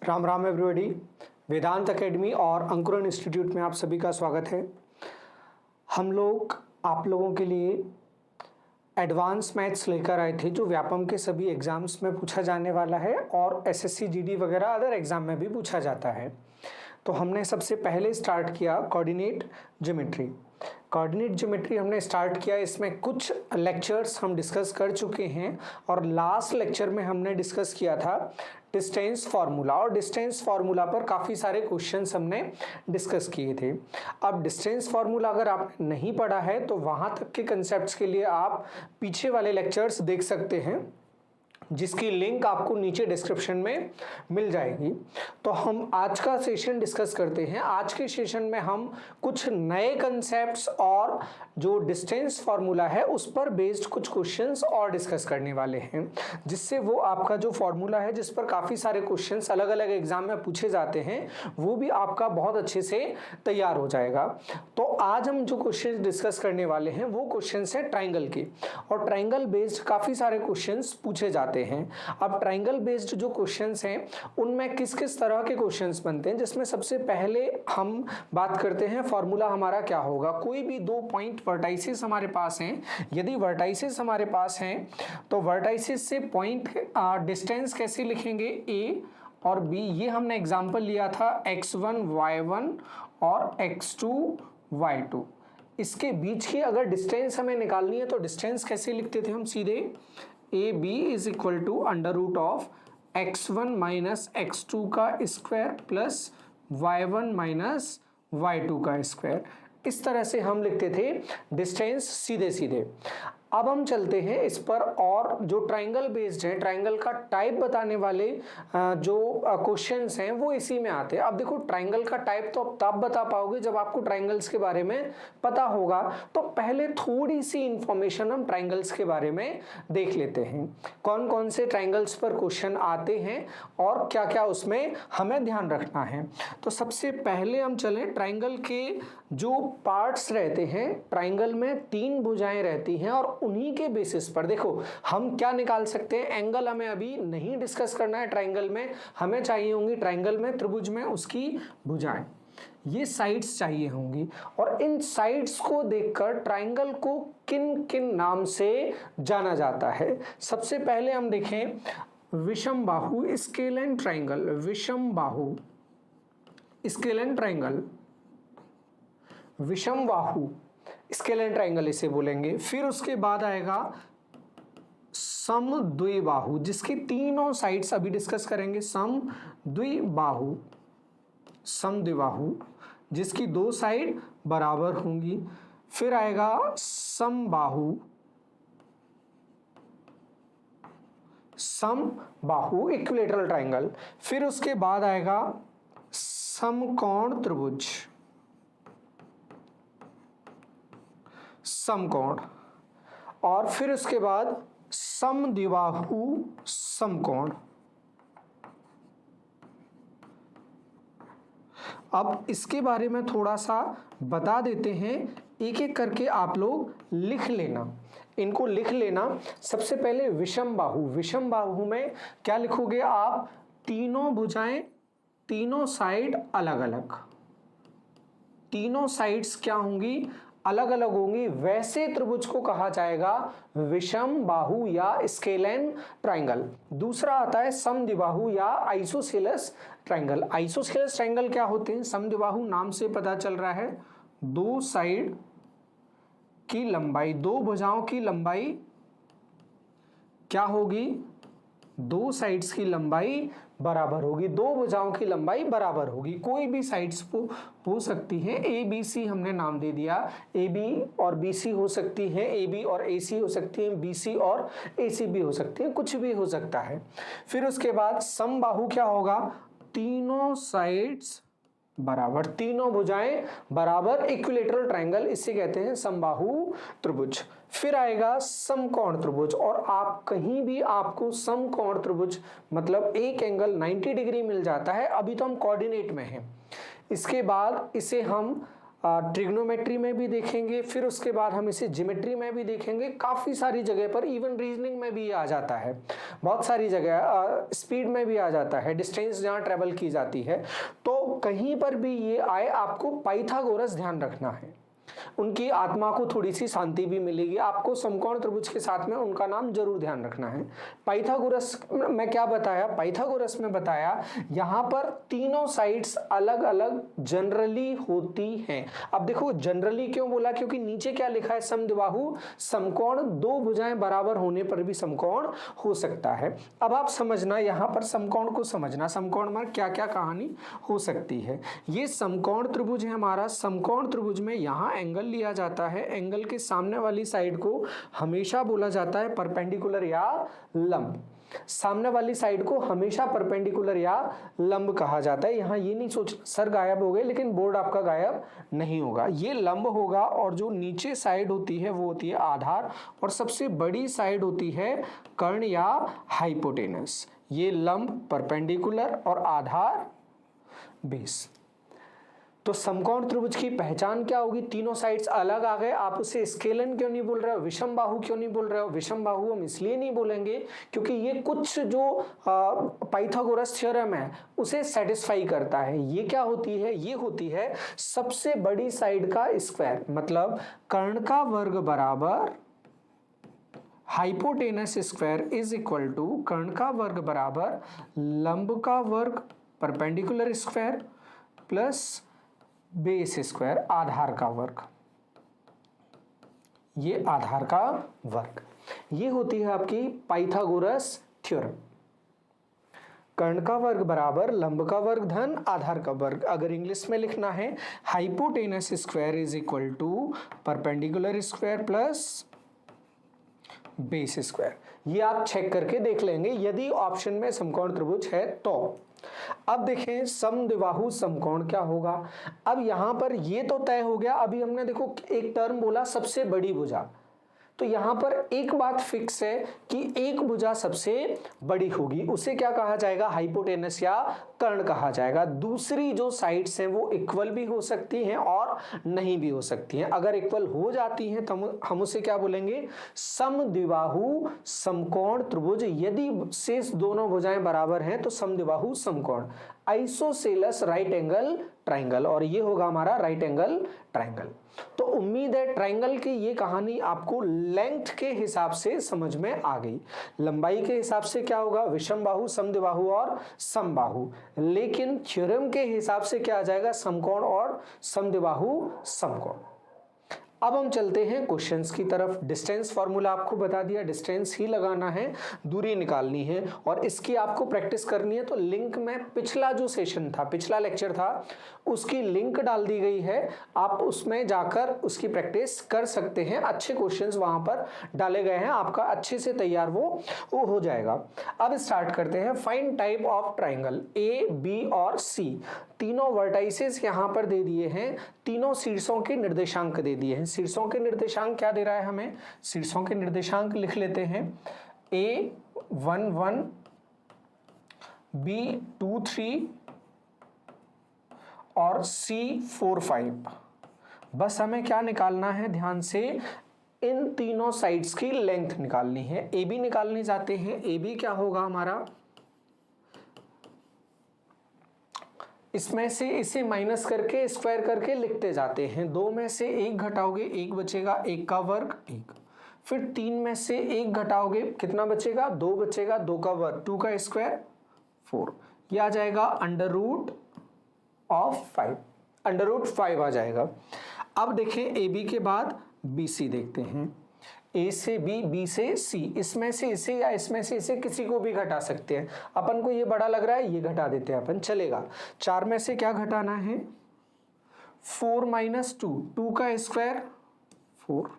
Ram Ram everybody. वेदांत academy और अंकुरन institute में आप सभी का स्वागत है। हम लोग आप लोगों के लिए एडवांस मैथ्स लेकर आए थे जो व्यापम के सभी एग्जाम्स में पूछा जाने वाला है और एसएससी जीडी वगैरह अदर एग्जाम में भी पूछा जाता है। तो हमने सबसे पहले स्टार्ट किया कोऑर्डिनेट ज्योमेट्री। कोऑर्डिनेट ज्योमेट्री हमने स्टार्ट किया, इसमें कुछ लेक्चर्स हम डिस्कस कर चुके हैं और लास्ट लेक्चर में हमने डिस्कस किया था डिस्टेंस फार्मूला, और डिस्टेंस फार्मूला पर काफ़ी सारे क्वेश्चंस हमने डिस्कस किए थे। अब डिस्टेंस फार्मूला अगर आपने नहीं पढ़ा है तो वहाँ तक के कंसेप्ट्स के लिए आप पीछे वाले लेक्चर्स देख सकते हैं, जिसकी लिंक आपको नीचे डिस्क्रिप्शन में मिल जाएगी। तो हम आज का सेशन डिस्कस करते हैं। आज के सेशन में हम कुछ नए कंसेप्ट्स और जो डिस्टेंस फार्मूला है उस पर बेस्ड कुछ क्वेश्चंस और डिस्कस करने वाले हैं, जिससे वो आपका जो फार्मूला है जिस पर काफ़ी सारे क्वेश्चंस अलग अलग एग्जाम में पूछे जाते हैं वो भी आपका बहुत अच्छे से तैयार हो जाएगा। तो आज हम जो क्वेश्चंस डिस्कस करने वाले हैं वो क्वेश्चंस हैं ट्राइंगल के, और ट्राइंगल बेस्ड काफ़ी सारे क्वेश्चंस पूछे जाते हैं। अब ट्राइंगल बेस्ड जो क्वेश्चंस हैं उनमें किस किस तरह के क्वेश्चंस बनते हैं, जिसमें सबसे पहले हम बात करते हैं फार्मूला हमारा क्या होगा। कोई भी दो पॉइंट वर्टाइसिस हमारे पास हैं, यदि वर्टाइसिस हमारे पास हैं तो वर्टाइसिस से पॉइंट डिस्टेंस कैसे लिखेंगे, ए और बी। ये हमने एग्जांपल लिया था x1 y1 और x2 y2। इसके बीच की अगर डिस्टेंस हमें निकालनी है तो डिस्टेंस कैसे लिखते थे हम, सीधे A B is equal to under root of x1 minus x2 का square plus y1 minus y2 का स्क्वायर। इस तरह से हम लिखते थे डिस्टेंस सीधे सीधे। अब हम चलते हैं इस पर, और जो ट्राइंगल बेस्ड है, ट्राइंगल का टाइप बताने वाले जो क्वेश्चंस हैं वो इसी में आते हैं। अब देखो, ट्राइंगल का टाइप तो अब तब बता पाओगे जब आपको ट्राइंगल्स के बारे में पता होगा। तो पहले थोड़ी सी इंफॉर्मेशन हम ट्राइंगल्स के बारे में देख लेते हैं, कौन कौन से ट्राइंगल्स पर क्वेश्चन आते हैं और क्या क्या उसमें हमें ध्यान रखना है। तो सबसे पहले हम चलें, ट्राइंगल के जो पार्ट्स रहते हैं, ट्राइंगल में तीन भुजाएं रहती हैं और उन्हीं के बेसिस पर देखो हम क्या निकाल सकते हैं। एंगल हमें अभी नहीं डिस्कस करना है ट्राइंगल में, हमें चाहिए होंगी ट्राइंगल में, त्रिभुज में उसकी भुजाएं, ये साइड्स चाहिए होंगी। और इन साइड्स को देखकर ट्राइंगल को किन किन नाम से जाना जाता है। सबसे पहले हम देखें विषम बाहु स्केलेन ट्राइंगल, विषम बाहु स्केलेन ट्राइंगल, विषम बाहु स्केलेन ट्राइंगल इसे बोलेंगे। फिर उसके बाद आएगा समद्विबाहु, जिसकी तीनों साइड्स अभी डिस्कस करेंगे। समद्विबाहु, समद्विबाहु जिसकी दो साइड बराबर होंगी। फिर आएगा समबाहु, समबाहु इक्विलेटरल ट्राइंगल। फिर उसके बाद आएगा समकोण त्रिभुज, समकोण। और फिर उसके बाद समद्विबाहु समकोण। अब इसके बारे में थोड़ा सा बता देते हैं, एक एक करके आप लोग लिख लेना, इनको लिख लेना। सबसे पहले विषम बाहु, विषम बाहु में क्या लिखोगे आप, तीनों भुजाएं, तीनों साइड अलग अलग, तीनों साइड्स क्या होंगी, अलग अलग होंगी। वैसे त्रिभुज को कहा जाएगा विषम बाहु या स्केलेन ट्राइंगल। दूसरा आता है समद्विबाहु या आइसोसेलेस ट्राइंगल। आइसोसेलेस ट्राइंगल क्या होते हैं, समद्विबाहु नाम से पता चल रहा है, दो साइड की लंबाई, दो भुजाओं की लंबाई क्या होगी, दो साइड्स की लंबाई बराबर होगी, दो भुजाओं की लंबाई बराबर होगी। कोई भी साइड्स हो सकती है, ए बी सी हमने नाम दे दिया, ए बी और बी सी हो सकती है, ए बी और ए सी हो सकती है, बी सी और ए सी भी हो सकती है, कुछ भी हो सकता है। फिर उसके बाद समबाहु क्या होगा, तीनों साइड्स बराबर, तीनों भुजाएं बराबर, इक्विलेटरल ट्राइंगल, इसे कहते हैं समबाहु त्रिभुज। फिर आएगा समकोण त्रिभुज, और आप कहीं भी आपको समकोण त्रिभुज मतलब एक एंगल 90 डिग्री मिल जाता है। अभी तो हम कोऑर्डिनेट में हैं। इसके बाद इसे हम ट्रिग्नोमेट्री में भी देखेंगे, फिर उसके बाद हम इसे ज्योमेट्री में भी देखेंगे, काफ़ी सारी जगह पर, इवन रीजनिंग में भी आ जाता है, बहुत सारी जगह स्पीड में भी आ जाता है, डिस्टेंस जहाँ ट्रेवल की जाती है, तो कहीं पर भी ये आए आपको पाइथागोरस ध्यान रखना है। उनकी आत्मा को थोड़ी सी शांति भी मिलेगी। आपको समकोण त्रिभुज के साथ में उनका नाम जरूर ध्यान रखना है। पाइथागोरस में क्या बताया, पाइथागोरस में बताया यहाँ पर तीनों साइड्स अलग अलग जनरली होती हैं। अब देखो जनरली क्यों बोला, क्योंकि नीचे क्या लिखा है, समद्विबाहु समकोण, दो भुजाएं बराबर होने पर भी समकोण हो सकता है। अब आप समझना यहाँ पर समकोण को समझना, समकोण में क्या क्या कहानी हो सकती है। ये समकोण त्रिभुज है हमारा, समकोण त्रिभुज में यहाँ एंगल लिया जाता है, एंगल के सामने वाली साइड को हमेशा बोला जाता है परपेंडिकुलर या लंब, सामने वाली साइड को हमेशा परपेंडिकुलर या लंब कहा जाता है। यहाँ ये नहीं सोच सर गायब हो गए, लेकिन बोर्ड आपका गायब नहीं होगा, ये लंब होगा, और जो नीचे साइड होती है वो होती है आधार, और सबसे बड़ी साइड होती है कर्ण या हाइपोटेनस। ये लंब परपेंडिकुलर और आधार बेस। तो समकोण त्रिभुज की पहचान क्या होगी, तीनों साइड्स अलग आ गए। आप उसे स्केलन क्यों नहीं बोल रहे हो, विषम बाहु क्यों नहीं बोल रहे हो, विषम बाहु हम इसलिए नहीं बोलेंगे क्योंकि ये कुछ जो पाइथागोरस थ्योरम है उसे सेटिस्फाई करता है। ये क्या होती है, ये होती है सबसे बड़ी साइड का स्क्वायर, मतलब कर्ण का वर्ग बराबर hypotenuse square is equal to कर्ण का वर्ग बराबर लंब का वर्ग perpendicular square plus base square आधार का वर्ग, ये आधार का वर्ग। ये होती है आपकी पाइथागोरस थ्योरम। कर्ण का वर्ग बराबर लंब का वर्ग धन आधार का वर्ग। अगर इंग्लिश में लिखना है, hypotenuse square is equal to perpendicular square plus base square. ये आप चेक करके देख लेंगे यदि ऑप्शन में समकोण त्रिभुज है तो। अब देखें समद्विबाहु समकोण क्या होगा। अब यहां पर ये तो तय हो गया, अभी हमने देखो एक टर्म बोला सबसे बड़ी भुजा, तो यहां पर एक बात फिक्स है कि एक भुजा सबसे बड़ी होगी, उसे क्या कहा जाएगा, हाइपोटेनस या कर्ण कहा जाएगा। दूसरी जो साइड्स हैं वो इक्वल भी हो सकती हैं और नहीं भी हो सकती हैं। अगर इक्वल हो जाती हैं तो हम उसे क्या बोलेंगे, समद्विबाहु समकोण त्रिभुज। यदि शेष दोनों भुजाएं बराबर हैं तो समद्विबाहु समकोण, आइसोसेलेस राइट एंगल ट्राइंगल, और ये होगा हमारा राइट एंगल ट्राइंगल। तो उम्मीद है ट्राइंगल की ये कहानी आपको लेंथ के हिसाब से समझ में आ गई। लंबाई के हिसाब से क्या होगा, विषम बाहु समद्विबाहु और समबाहु, लेकिन थ्योरम के हिसाब से क्या आ जाएगा, समकोण और समद्विबाहु समकोण। अब हम चलते हैं क्वेश्चंस की तरफ। डिस्टेंस फॉर्मूला आपको बता दिया, डिस्टेंस ही लगाना है, दूरी निकालनी है, और इसकी आपको प्रैक्टिस करनी है। तो लिंक में पिछला जो सेशन था, पिछला लेक्चर था, उसकी लिंक डाल दी गई है, आप उसमें जाकर उसकी प्रैक्टिस कर सकते हैं। अच्छे क्वेश्चंस वहां पर डाले गए हैं, आपका अच्छे से तैयार वो हो जाएगा। अब स्टार्ट करते हैं। Find type of triangle, A B और सी, तीनों वर्टाइसेस यहां पर दे दिए हैं, तीनों शीर्षों के निर्देशांक दे दिए हैं। शीर्षों के निर्देशांक क्या दे रहा है हमें, शीर्षों के निर्देशांक लिख लेते हैं, A11 B23 और C45। बस हमें क्या निकालना है, ध्यान से इन तीनों साइड्स की लेंथ निकालनी है। ए बी निकालने जाते हैं। ए बी क्या होगा हमारा, इसमें से इसे माइनस करके स्क्वायर करके लिखते जाते हैं। दो में से एक घटाओगे एक बचेगा, एक का वर्ग एक, फिर तीन में से एक घटाओगे कितना बचेगा, दो बचेगा, दो का वर्ग, टू का स्क्वायर 4, ये आ जाएगा under root of 5, under root 5 आ जाएगा। अब देखें ए बी के बाद बी सी देखते हैं, ए से बी, बी से सी, इसमें से इसे या इसमें से इसे किसी को भी घटा सकते हैं। अपन को ये बड़ा लग रहा है, ये घटा देते हैं अपन, चलेगा। 4 में से क्या घटाना है, 4 माइनस 2, 2 का स्क्वायर 4,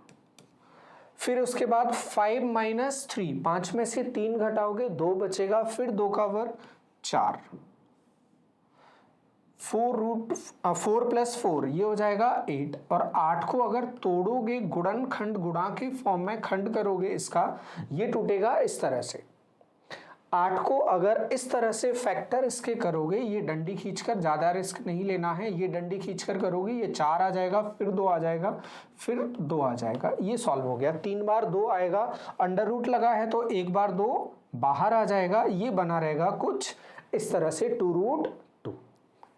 फिर उसके बाद 5 माइनस 3, 5 में से 3 घटाओगे 2 बचेगा, फिर 2 का वर्ग 4, 4 प्लस 4 ये हो जाएगा 8, और 8 को अगर तोड़ोगे गुणन खंड गुणा के फॉर्म में खंड करोगे इसका, ये टूटेगा इस तरह से। 8 को अगर इस तरह से फैक्टर इसके करोगे, ये डंडी खींचकर, ज़्यादा रिस्क नहीं लेना है, ये डंडी खींचकर करोगे, ये 4 आ जाएगा, फिर 2 आ जाएगा, फिर 2 आ जाएगा, ये सॉल्व हो गया। 3 बार 2 आएगा, अंडर रूट लगा है तो 1 बार 2 बाहर आ जाएगा, ये बना रहेगा कुछ इस तरह से 2√2।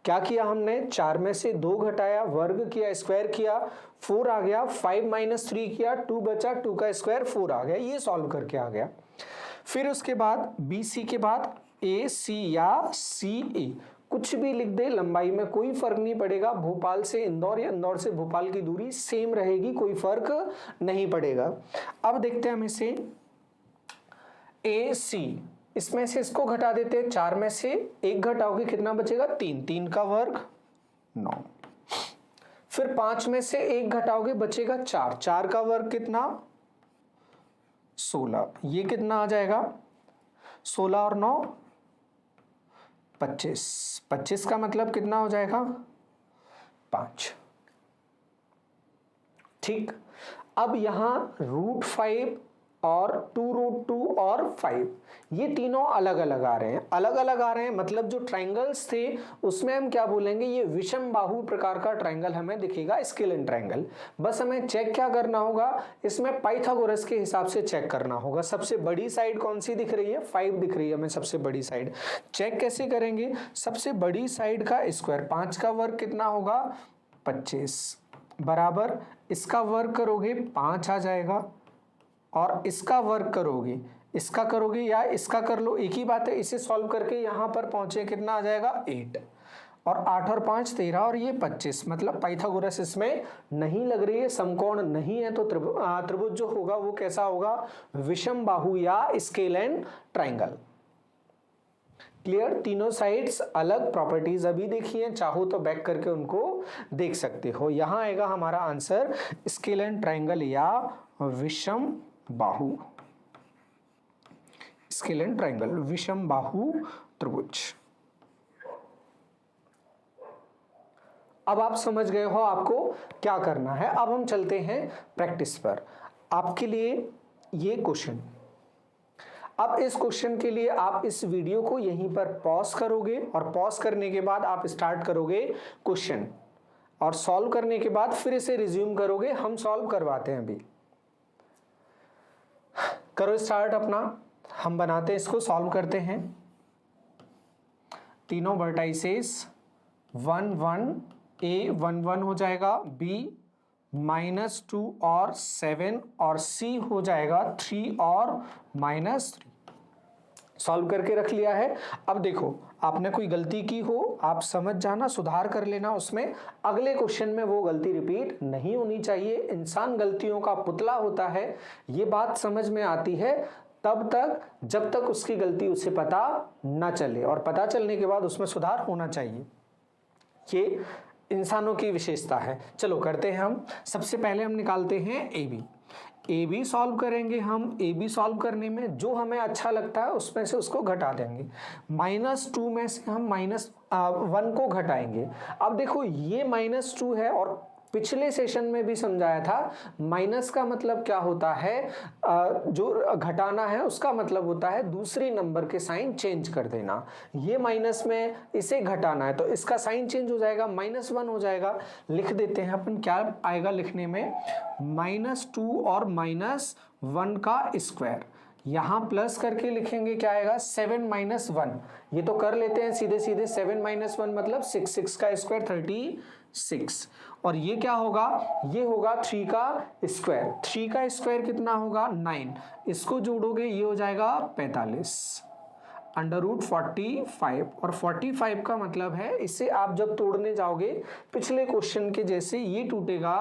क्या किया हमने, 4 में से 2 घटाया, वर्ग किया, स्क्वायर किया, 4 आ गया, 5 - 3 किया, 2 बचा, 2 का स्क्वायर 4 आ गया, ये सॉल्व करके आ गया। फिर उसके बाद BC के बाद AC या CA कुछ भी लिख दे, लंबाई में कोई फर्क नहीं पड़ेगा। भोपाल से इंदौर या इंदौर से भोपाल की दूरी सेम रहेगी, कोई फर्क नहीं पड़ेगा। अब देखते हैं हम इसे AC, इसमें से इसको घटा देते हैं, 4 में से 1 घटाओगे कितना बचेगा, 3, 3 का वर्ग 9। फिर 5 में से 1 घटाओगे बचेगा 4, 4 का वर्ग कितना 16, ये कितना आ जाएगा 16 और 9 25, 25 का मतलब कितना हो जाएगा 5। ठीक, अब यहां √5 और 2√2 और 5 ये तीनों अलग अलग आ रहे हैं, अलग अलग आ रहे हैं मतलब जो ट्रायंगल्स थे उसमें हम क्या बोलेंगे, ये विषम बाहु प्रकार का ट्रायंगल हमें दिखेगा, स्केलेन ट्रायंगल। बस हमें चेक क्या करना होगा, इसमें पाइथागोरस के हिसाब से चेक करना होगा। सबसे बड़ी साइड कौन सी दिख रही है, 5 दिख रही है हमें सबसे बड़ी साइड। चेक कैसे करेंगे, सबसे बड़ी साइड का स्क्वायर, 5 का वर्ग कितना होगा 25 बराबर, इसका वर्ग करोगे 5 आ जाएगा, और इसका वर्ग करोगे, इसका करोगे या इसका कर लो, एक ही बात है। इसे सॉल्व करके यहां पर पहुंचे कितना आ जाएगा 8, और 8 और 5 13 और ये 25, मतलब पाइथागोरस इसमें नहीं लग रही है, समकोण नहीं है, तो त्रिभुज जो होगा वो कैसा होगा, विषम बाहु या स्केलेन ट्रायंगल। क्लियर, तीनों साइड्स अलग प्रॉपर्टीज अभी देखी है, चाहो तो बैक करके उनको देख सकते हो। यहां आएगा हमारा आंसर स्केलेन ट्रायंगल या विषम बाहु, स्केलेन ट्रायंगल, विषम बाहु त्रिभुज। अब आप समझ गए हो आपको क्या करना है। अब हम चलते हैं प्रैक्टिस पर। आपके लिए ये क्वेश्चन, अब इस क्वेश्चन के लिए आप इस वीडियो को यहीं पर पॉज करोगे, और पॉज करने के बाद आप स्टार्ट करोगे क्वेश्चन, और सॉल्व करने के बाद फिर इसे रिज्यूम करोगे। हम सॉल्व करवाते हैं, अभी करो स्टार्ट अपना, हम बनाते हैं इसको, सॉल्व करते हैं। तीनों वर्टाइसेस 1 1 A 1 1 हो जाएगा, B -2 और 7, और C हो जाएगा 3 और -3। सॉल्व करके रख लिया है। अब देखो, आपने कोई गलती की हो आप समझ जाना, सुधार कर लेना उसमें, अगले क्वेश्चन में वो गलती रिपीट नहीं होनी चाहिए। इंसान गलतियों का पुतला होता है, ये बात समझ में आती है तब तक जब तक उसकी गलती उसे पता ना चले, और पता चलने के बाद उसमें सुधार होना चाहिए। ये इंसानों की विशेषता है। चलो करते हैं हम। सबसे पहले हम निकालते हैं ए बी सॉल्व करेंगे हम। ए बी सॉल्व करने में जो हमें अच्छा लगता है उसमें से उसको घटा देंगे। -2 में से हम -1 को घटाएंगे। अब देखो ये -2 है, और पिछले सेशन में भी समझाया था माइनस का मतलब क्या होता है, जो घटाना है उसका मतलब होता है दूसरी नंबर के साइन चेंज कर देना। ये माइनस में इसे घटाना है तो इसका साइन चेंज हो जाएगा, -1 हो जाएगा। लिख देते हैं अपन, क्या आएगा लिखने में, -2 और -1 का स्क्वायर। यहां प्लस करके लिखेंगे, क्या आएगा 7 - 1। ये तो कर लेते हैं सीधे सीधे, 7 - 1 मतलब 6, 6 का स्क्वायर 36, और ये क्या होगा, ये होगा 3 का स्क्वायर। 3 का स्क्वायर कितना होगा 9, इसको जोड़ोगे ये हो जाएगा 45 √45, और 45 का मतलब है, इसे आप जब तोड़ने जाओगे पिछले क्वेश्चन के जैसे ये टूटेगा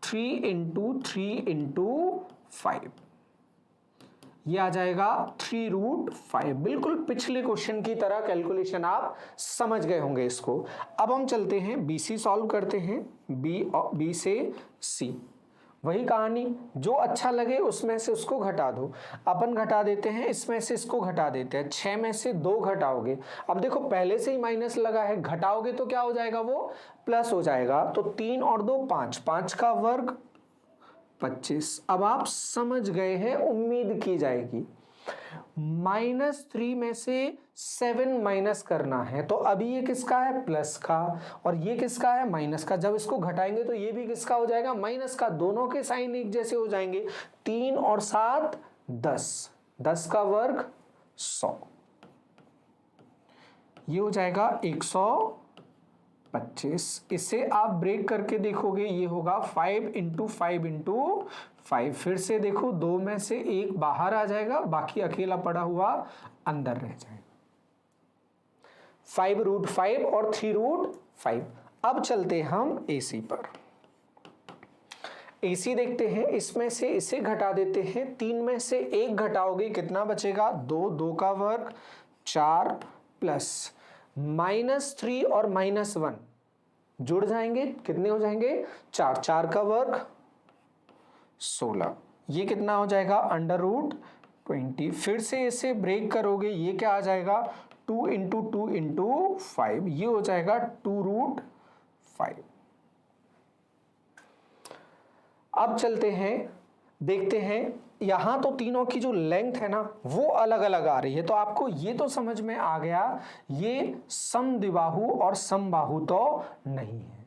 3 × 3 × 5, ये आ जाएगा 3√5। बिल्कुल पिछले क्वेश्चन की तरह कैलकुलेशन आप समझ गए होंगे इसको। अब हम चलते हैं BC सॉल्व करते हैं, B से C। वही कहानी, जो अच्छा लगे उसमें से उसको घटा दो। अपन घटा देते हैं, इसमें से इसको घटा देते हैं। 6 में से 2 घटाओगे, अब देखो पहले से ही माइनस लगा है, घटाओगे तो क्या हो जाएगा, वो प्लस हो जाएगा। तो 3 और 2 5, 5 का वर्ग 25। अब आप समझ गए हैं, उम्मीद की जाएगी। -3 में से 7 माइनस करना है, तो अभी ये किसका है, प्लस का, और ये किसका है, माइनस का। जब इसको घटाएंगे तो ये भी किसका हो जाएगा, माइनस का। दोनों के साइन एक जैसे हो जाएंगे। 3 और 7 10, 10 का वर्ग 100, ये हो जाएगा 125। इसे आप ब्रेक करके देखोगे, ये होगा 5 इंटू 5 इंटू 5। फिर से देखो, 2 में से 1 बाहर आ जाएगा, बाकी अकेला पड़ा हुआ अंदर रह जाएगा। 5√5 और 3√5। अब चलते हम AC पर। AC देखते हैं, इसमें से इसे घटा देते हैं। 3 में से 1 घटाओगे कितना बचेगा, 2, 2 का वर्ग 4 प्लस -3 और -1 जुड़ जाएंगे, कितने हो जाएंगे, 4, 4 का वर्ग 16, ये कितना हो जाएगा, √20। फिर से इसे ब्रेक करोगे, ये क्या आ जाएगा, 2 इंटू 2 इंटू 5, ये हो जाएगा 2√5। अब चलते हैं, देखते हैं, यहां तो तीनों की जो लेंथ है ना वो अलग अलग आ रही है, तो आपको ये तो समझ में आ गया ये समद्विबाहु और समबाहु तो नहीं है।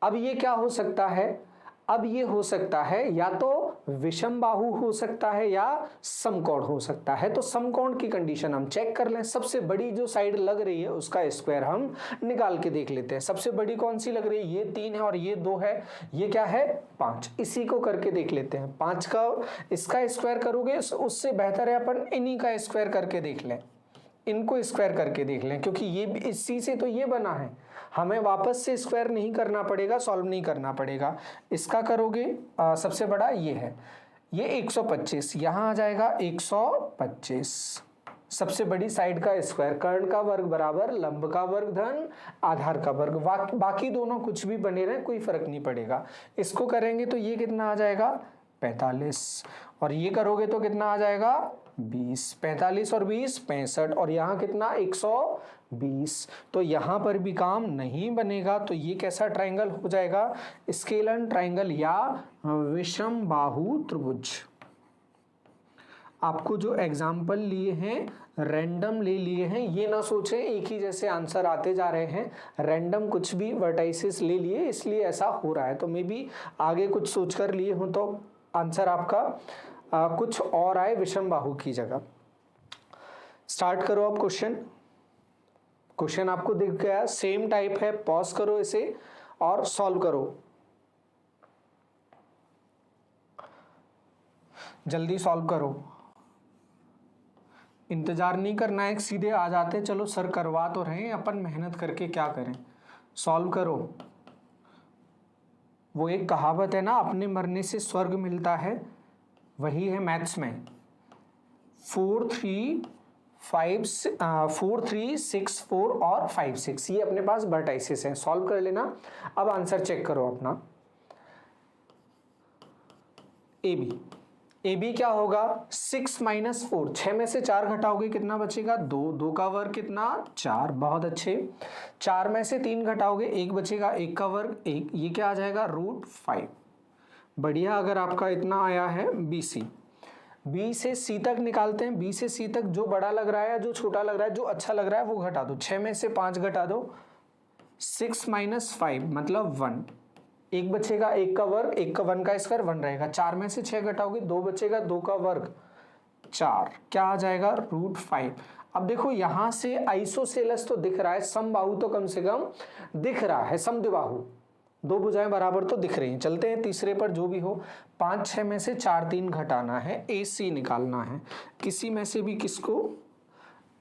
अब ये क्या हो सकता है, अब ये हो सकता है या तो विषमबाहु हो सकता है या समकोण हो सकता है। तो समकोण की कंडीशन हम चेक कर लें। सबसे बड़ी जो साइड लग रही है उसका स्क्वायर हम निकाल के देख लेते हैं। सबसे बड़ी कौन सी लग रही है, ये 3 है और ये 2 है, ये क्या है 5। इसी को करके देख लेते हैं। 5 का इसका स्क्वायर करोगे उससे बेहतर है अपन इन्हीं का स्क्वायर करके देख लें, इनको स्क्वायर करके देख लें, क्योंकि ये इसी से तो ये बना है, हमें वापस से स्क्वायर नहीं करना पड़ेगा, सॉल्व नहीं करना पड़ेगा। इसका करोगे सबसे बड़ा ये है, ये 125, यहाँ आ जाएगा 125। सबसे बड़ी साइड का स्क्वायर, कर्ण का वर्ग बराबर लंब का वर्ग धन आधार का वर्ग, बाकी दोनों कुछ भी बने रहे कोई फर्क नहीं पड़ेगा। इसको करेंगे तो ये कितना आ जाएगा 45, और ये करोगे तो कितना आ जाएगा 20। 45 और 20 65, और यहाँ कितना 120। तो यहाँ पर भी काम नहीं बनेगा, तो ये कैसा ट्राइंगल हो जाएगा, स्केलन ट्राइंगल या विषम बाहु त्रिभुज। आपको जो एग्जाम्पल लिए हैं रैंडम ले लिए हैं, ये ना सोचें एक ही जैसे आंसर आते जा रहे हैं, रैंडम कुछ भी वर्टाइसिस ले लिए इसलिए ऐसा हो रहा है। तो मे बी आगे कुछ सोच कर लिए हो तो आंसर आपका कुछ और आए विषम बाहु की जगह। स्टार्ट करो आप क्वेश्चन आपको दिख गया, सेम टाइप है, पॉज करो इसे और सॉल्व करो, जल्दी सॉल्व करो, इंतजार नहीं करना है, सीधे आ जाते चलो सर करवा तो रहे हैं, अपन मेहनत करके क्या करें, सॉल्व करो। वो एक कहावत है ना, अपने मरने से स्वर्ग मिलता है, वही है मैथ्स में। 4 3 6 4 और 5 6, ये अपने पास वर्टाइसिस हैं, सॉल्व कर लेना। अब आंसर चेक करो अपना। ए बी क्या होगा 6 - 4, 6 में से 4 घटाओगे कितना बचेगा 2, 2 का वर्ग कितना 4, बहुत अच्छे। 4 में से 3 घटाओगे 1 बचेगा, 1 का वर्ग 1, ये क्या आ जाएगा √5। बढ़िया, अगर आपका इतना आया है BC, बी से सी तक निकालते हैं। बी से सी तक जो बड़ा लग रहा है या जो छोटा लग रहा है, जो अच्छा लग रहा है वो घटा दो। 6 में से 5 घटा दो, 6 - 5 मतलब 1, 1 बचेगा, 1 का वर्ग, 1 का 1 का स्क्वायर 1 रहेगा। 4 में से 6 घटाओगे 2 बचेगा, 2 का वर्ग 4, क्या आ जाएगा √5। अब देखो यहां से आइसोसेलेस तो दिख रहा है, समबाहु तो कम से कम दिख रहा है, समद्विबाहु 2 भुजाएं बराबर तो दिख रही हैं। चलते हैं तीसरे पर, जो भी हो। 5 6 में से 4 3 घटाना है, AC निकालना है। किसी में से भी किसको,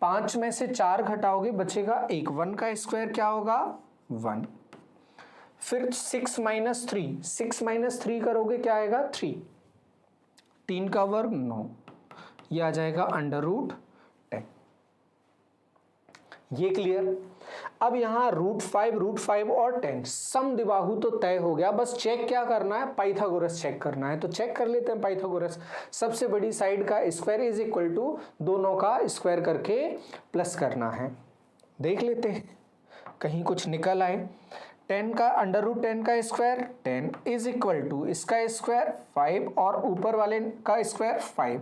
5 में से 4 घटाओगे बचेगा 1, 1 का स्क्वायर क्या होगा 1। फिर 6 - 3 करोगे क्या आएगा 3, 3 का वर्ग 9, ये आ जाएगा √10। ये क्लियर। अब यहाँ √5 और 10 समद्विबाहु तो तय हो गया, बस चेक क्या करना है, पाइथागोरस चेक करना है। तो चेक कर लेते हैं पाइथागोरस। सबसे बड़ी साइड का स्क्वायर इज इक्वल टू दोनों का स्क्वायर करके प्लस करना है। देख लेते हैं कहीं कुछ निकल आए। 10 का √10 का स्क्वायर 10 इज इक्वल टू इसका स्क्वायर 5 और ऊपर वाले का स्क्वायर 5,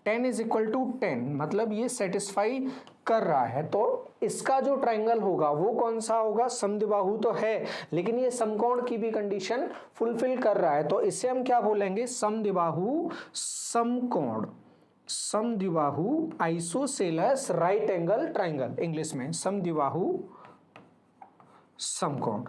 10 इज इक्वल टू 10, मतलब ये सेटिस्फाई कर रहा है। तो इसका जो ट्राइंगल होगा वो कौन सा होगा, समद्विबाहु तो है लेकिन ये समकोण की भी कंडीशन फुलफिल कर रहा है, तो इसे हम क्या बोलेंगे, समद्विबाहु समकोण, समद्विबाहु isosceles right angle triangle, English में समद्विबाहु समकोण,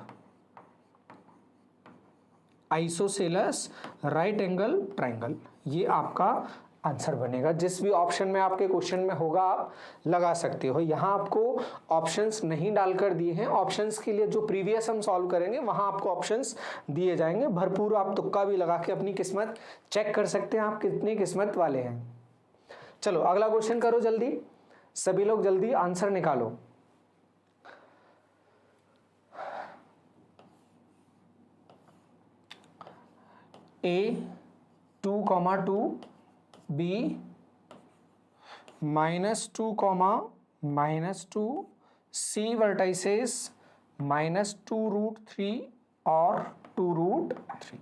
आइसोसेलेस राइट एंगल ट्राइंगल, ये आपका आंसर बनेगा। जिस भी ऑप्शन में आपके क्वेश्चन में होगा आप लगा सकते हो। यहाँ आपको ऑप्शंस नहीं डालकर दिए हैं, ऑप्शंस के लिए जो प्रीवियस हम सॉल्व करेंगे वहाँ आपको ऑप्शंस दिए जाएंगे, भरपूर आप तुक्का भी लगा के अपनी किस्मत चेक कर सकते हैं आप कितनी किस्मत वाले हैं। चलो अगला क्वेश्चन करो जल्दी, सभी लोग जल्दी आंसर निकालो। A 2,2 B -2, -2 C vertices -2√3 और 2√3।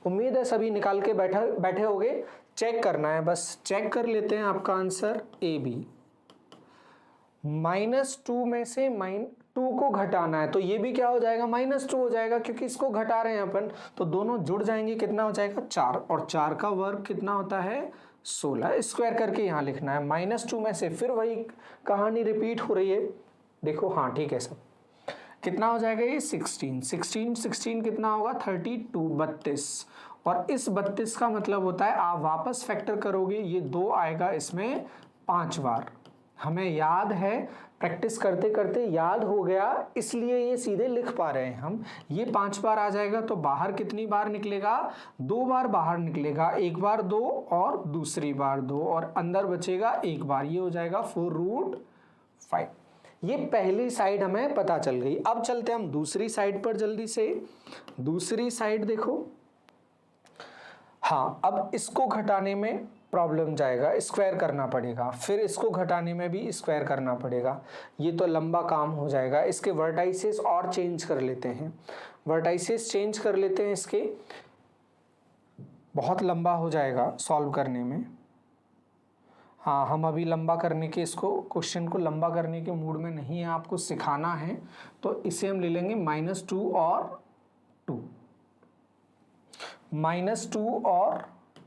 उम्मीद है सभी निकाल के बैठे होगे, चेक करना है, बस चेक कर लेते हैं आपका आंसर ए बी। -2 में से -2 को घटाना है तो ये भी क्या हो जाएगा, -2 हो जाएगा, क्योंकि इसको घटा रहे हैं अपन, तो दोनों जुड़ जाएंगे, कितना हो जाएगा 4, और 4 का वर्ग कितना होता है 16, स्क्वायर करके यहाँ लिखना है। -2 में से फिर वही कहानी रिपीट हो रही है, देखो हाँ ठीक है सब, कितना हो जाएगा ये 16 कितना होगा 32, 32, और इस 32 का मतलब होता है आप वापस फैक्टर करोगे ये 2 आएगा इसमें 5 बार, हमें याद है, प्रैक्टिस करते करते याद हो गया, इसलिए ये सीधे लिख पा रहे हैं हम। ये 5 बार आ जाएगा तो बाहर कितनी बार निकलेगा, 2 बार बाहर निकलेगा, एक बार 2 और दूसरी बार 2, और अंदर बचेगा 1 बार, ये हो जाएगा 4√5। ये पहली साइड हमें पता चल गई। अब चलते हम दूसरी साइड पर जल्दी से। दूसरी साइड देखो, हाँ अब इसको घटाने में प्रॉब्लम जाएगा, स्क्वायर करना पड़ेगा, फिर इसको घटाने में भी स्क्वायर करना पड़ेगा, ये तो लंबा काम हो जाएगा। इसके वर्टाइसेस और चेंज कर लेते हैं, वर्टाइसेस चेंज कर लेते हैं इसके, बहुत लंबा हो जाएगा सॉल्व करने में। हाँ हम अभी लंबा करने के, इसको क्वेश्चन को लंबा करने के मूड में नहीं है, आपको सिखाना है, तो इसे हम ले लेंगे -2 और 2, -2 और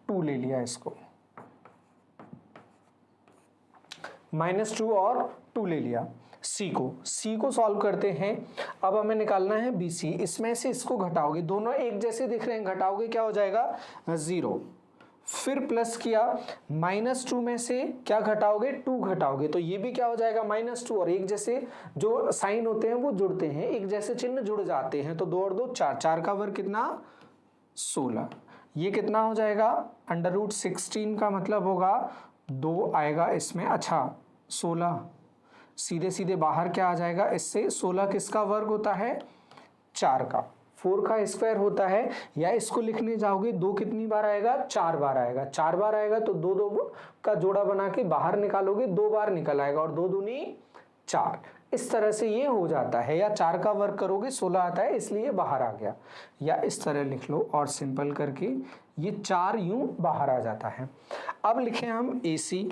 2 ले लिया इसको, -2 और 2 ले लिया। C को सॉल्व करते हैं। अब हमें निकालना है BC, इसमें से इसको घटाओगे, दोनों एक जैसे दिख रहे हैं, घटाओगे क्या हो जाएगा 0, फिर प्लस किया, -2 में से क्या घटाओगे 2 घटाओगे, तो ये भी क्या हो जाएगा -2, और एक जैसे जो साइन होते हैं वो जुड़ते हैं, एक जैसे चिन्ह जुड़ जाते हैं, तो 2 और 2 4, 4 का वर्ग कितना 16, ये कितना हो जाएगा √16 का मतलब होगा 2 आएगा इसमें, अच्छा 16, सीधे सीधे बाहर क्या आ जाएगा इससे, 16 किसका वर्ग होता है 4 का, 4 का स्क्वायर होता है, या इसको लिखने जाओगे 2 कितनी बार आएगा 4 बार आएगा, 4 बार आएगा तो 2 2 का जोड़ा बना के बाहर निकालोगे, 2 बार निकल आएगा, और 2 दूनी 4, इस तरह से ये हो जाता है, या 4 का वर्ग करोगे 16 आता है इसलिए बाहर आ गया, या इस तरह लिख लो और सिंपल करके ये 4 यूं बाहर आ जाता है। अब लिखें हम AC,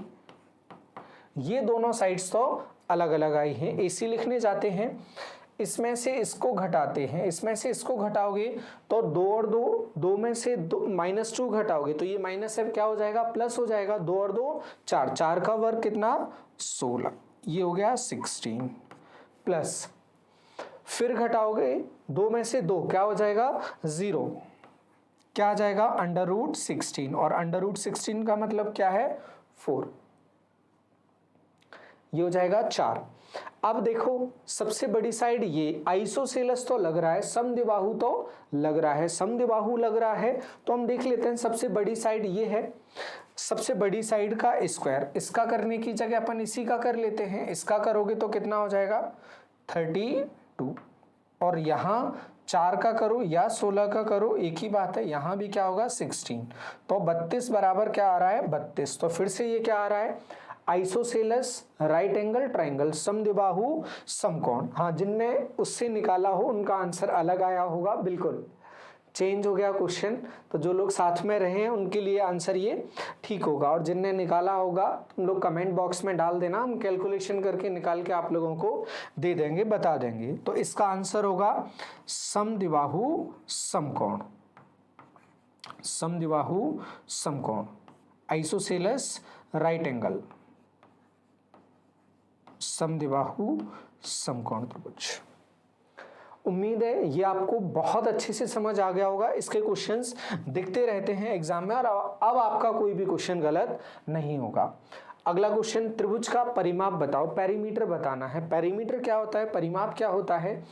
ये दोनों साइड्स तो अलग अलग आई हैं, AC लिखने जाते हैं, इसमें से इसको घटाते हैं, इसमें से इसको घटाओगे तो 2 और 2 में से -2 घटाओगे तो ये माइनस है क्या हो जाएगा प्लस हो जाएगा, 2 और 2 4, 4 का वर्ग कितना 16, ये हो गया 16, प्लस फिर घटाओगे 2 में से 2 क्या हो जाएगा 0, क्या आ जाएगा √16, और √16 का मतलब क्या है 4, ये हो जाएगा 4। अब देखो सबसे बड़ी साइड ये आइसोसेलेस तो लग रहा है, समद्विबाहु तो लग रहा है, समद्विबाहु लग रहा है, तो हम देख लेते हैं सबसे बड़ी साइड ये है, सबसे बड़ी साइड का स्क्वायर, इसका करने की जगह अपन इसी का कर लेते हैं, इसका करोगे तो कितना हो जाएगा 32, और यहाँ 4 का करो या 16 का करो एक ही बात है, यहाँ भी क्या होगा 16, तो 32 बराबर क्या आ रहा है 32, तो फिर से ये क्या आ रहा है आइसोसेलेस राइट एंगल ट्राइंगल, समद्विबाहु समकोण। हाँ जिनने उससे निकाला हो उनका आंसर अलग आया होगा बिल्कुल। चेंज हो गया क्वेश्चन, तो जो लोग साथ में रहे हैं उनके लिए आंसर ये ठीक होगा, और जिनने निकाला होगा तुम लोग कमेंट बॉक्स में डाल देना, हम कैलकुलेशन करके निकाल के आप लोगों को दे देंगे, बता देंगे। तो इसका आंसर होगा समद्विबाहु समकोण, समद्विबाहु समकोण, आइसोसेलेस राइट एंगल, समद्विबाहु समकोण त्रिभुज। उम्मीद है ये आपको बहुत अच्छे से समझ आ गया होगा। इसके क्वेश्चंस दिखते रहते हैं एग्जाम में, और अब आपका कोई भी क्वेश्चन गलत नहीं होगा। अगला क्वेश्चन, त्रिभुज का परिमाप बताओ, पेरीमीटर बताना है। पेरीमीटर क्या होता है, परिमाप क्या होता है?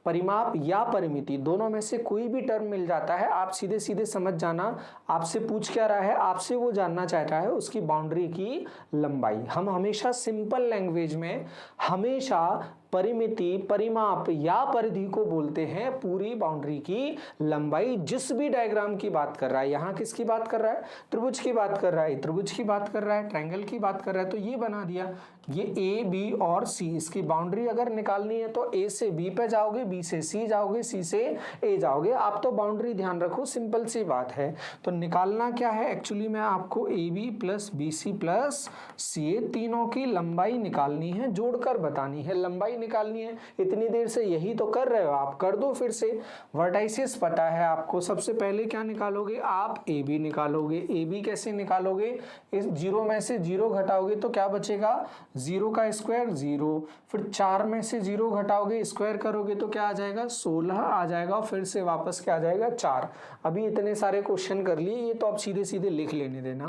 परिमाप या परिमिति दोनों में से कोई भी टर्म मिल जाता है, आप सीधे सीधे समझ जाना आपसे पूछ क्या रहा है। आपसे वो जानना चाहता है उसकी बाउंड्री की लंबाई। हम हमेशा सिंपल लैंग्वेज में हमेशा परिमिति, परिमाप या परिधि को बोलते हैं पूरी बाउंड्री की लंबाई। जिस भी डायग्राम की बात कर रहा है, यहाँ किसकी बात कर रहा है, त्रिभुज की बात कर रहा है, त्रिभुज की बात कर रहा है, ट्रायंगल की बात कर रहा है, तो ये बना दिया, ये ए बी और सी, इसकी बाउंड्री अगर निकालनी है तो ए से बी पे जाओगे, बी से सी जाओगे, सी से ए जाओगे। आप तो बाउंड्री ध्यान रखो, सिंपल सी बात है। तो निकालना क्या है, एक्चुअली में आपको A B plus B C plus C A तीनों की लंबाई निकालनी है, जोड़कर बतानी है, लंबाई निकालनी है। इतनी देर से यही तो कर रहे हो आप, कर दो फिर से। वर्टाइसिस पता है आपको, सबसे पहले क्या निकालोगे आप, ए बी निकालोगे। ए बी कैसे निकालोगे, इस जीरो में से जीरो घटाओगे तो क्या बचेगा, जीरो का स्क्वायर जीरो, फिर 4 में से जीरो घटाओगे, स्क्वायर करोगे तो क्या आ जाएगा, 16 आ जाएगा, फिर से वापस क्या आ जाएगा, 4। अभी इतने सारे क्वेश्चन कर लिए, ये तो आप सीधे सीधे लिख लेने देना।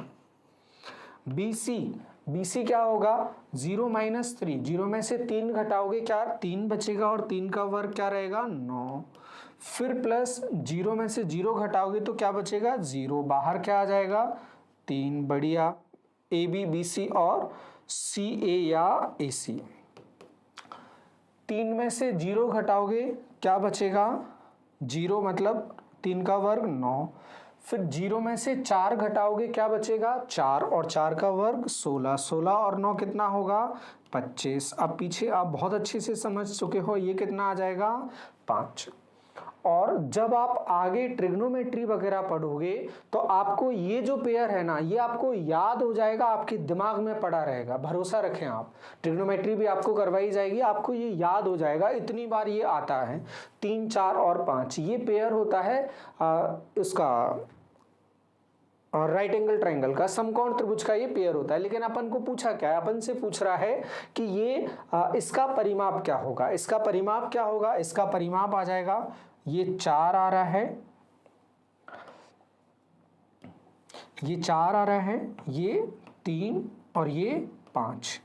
BC, BC क्या होगा, 0 माइनस 3, जीरो में से 3 घटाओगे क्या, 3 बचेगा, और 3 का वर्ग क्या रहेगा, 9। फिर प्लस जीरो में से जीरो घटाओगे तो क्या बचेगा, 0, बाहर क्या आ जाएगा, 3। बढ़िया, AB BC और CA या AC। 3 में से जीरो घटाओगे क्या बचेगा, 0 मतलब 3 का वर्ग 9। फिर जीरो में से 4 घटाओगे क्या बचेगा, 4, और 4 का वर्ग 16, 16 और 9 कितना होगा, 25। अब पीछे आप बहुत अच्छे से समझ चुके हो, ये कितना आ जाएगा, 5। और जब आप आगे ट्रिग्नोमेट्री वगैरह पढ़ोगे तो आपको ये जो पेयर है ना, ये आपको याद हो जाएगा, आपके दिमाग में पड़ा रहेगा, भरोसा रखें आप। ट्रिग्नोमेट्री भी आपको करवाई जाएगी, आपको ये याद हो जाएगा, इतनी बार ये आता है। 3, 4 और 5 ये पेयर होता है इसका और राइट एंगल ट्रायंगल का, समकोण त्रिभुज का ये पेयर होता है। लेकिन अपन को पूछा क्या है, अपन से पूछ रहा है कि ये इसका परिमाप क्या होगा, इसका परिमाप क्या होगा। इसका परिमाप आ जाएगा, ये 4 आ रहा है, ये 4 आ रहा है, ये 3 और ये 5,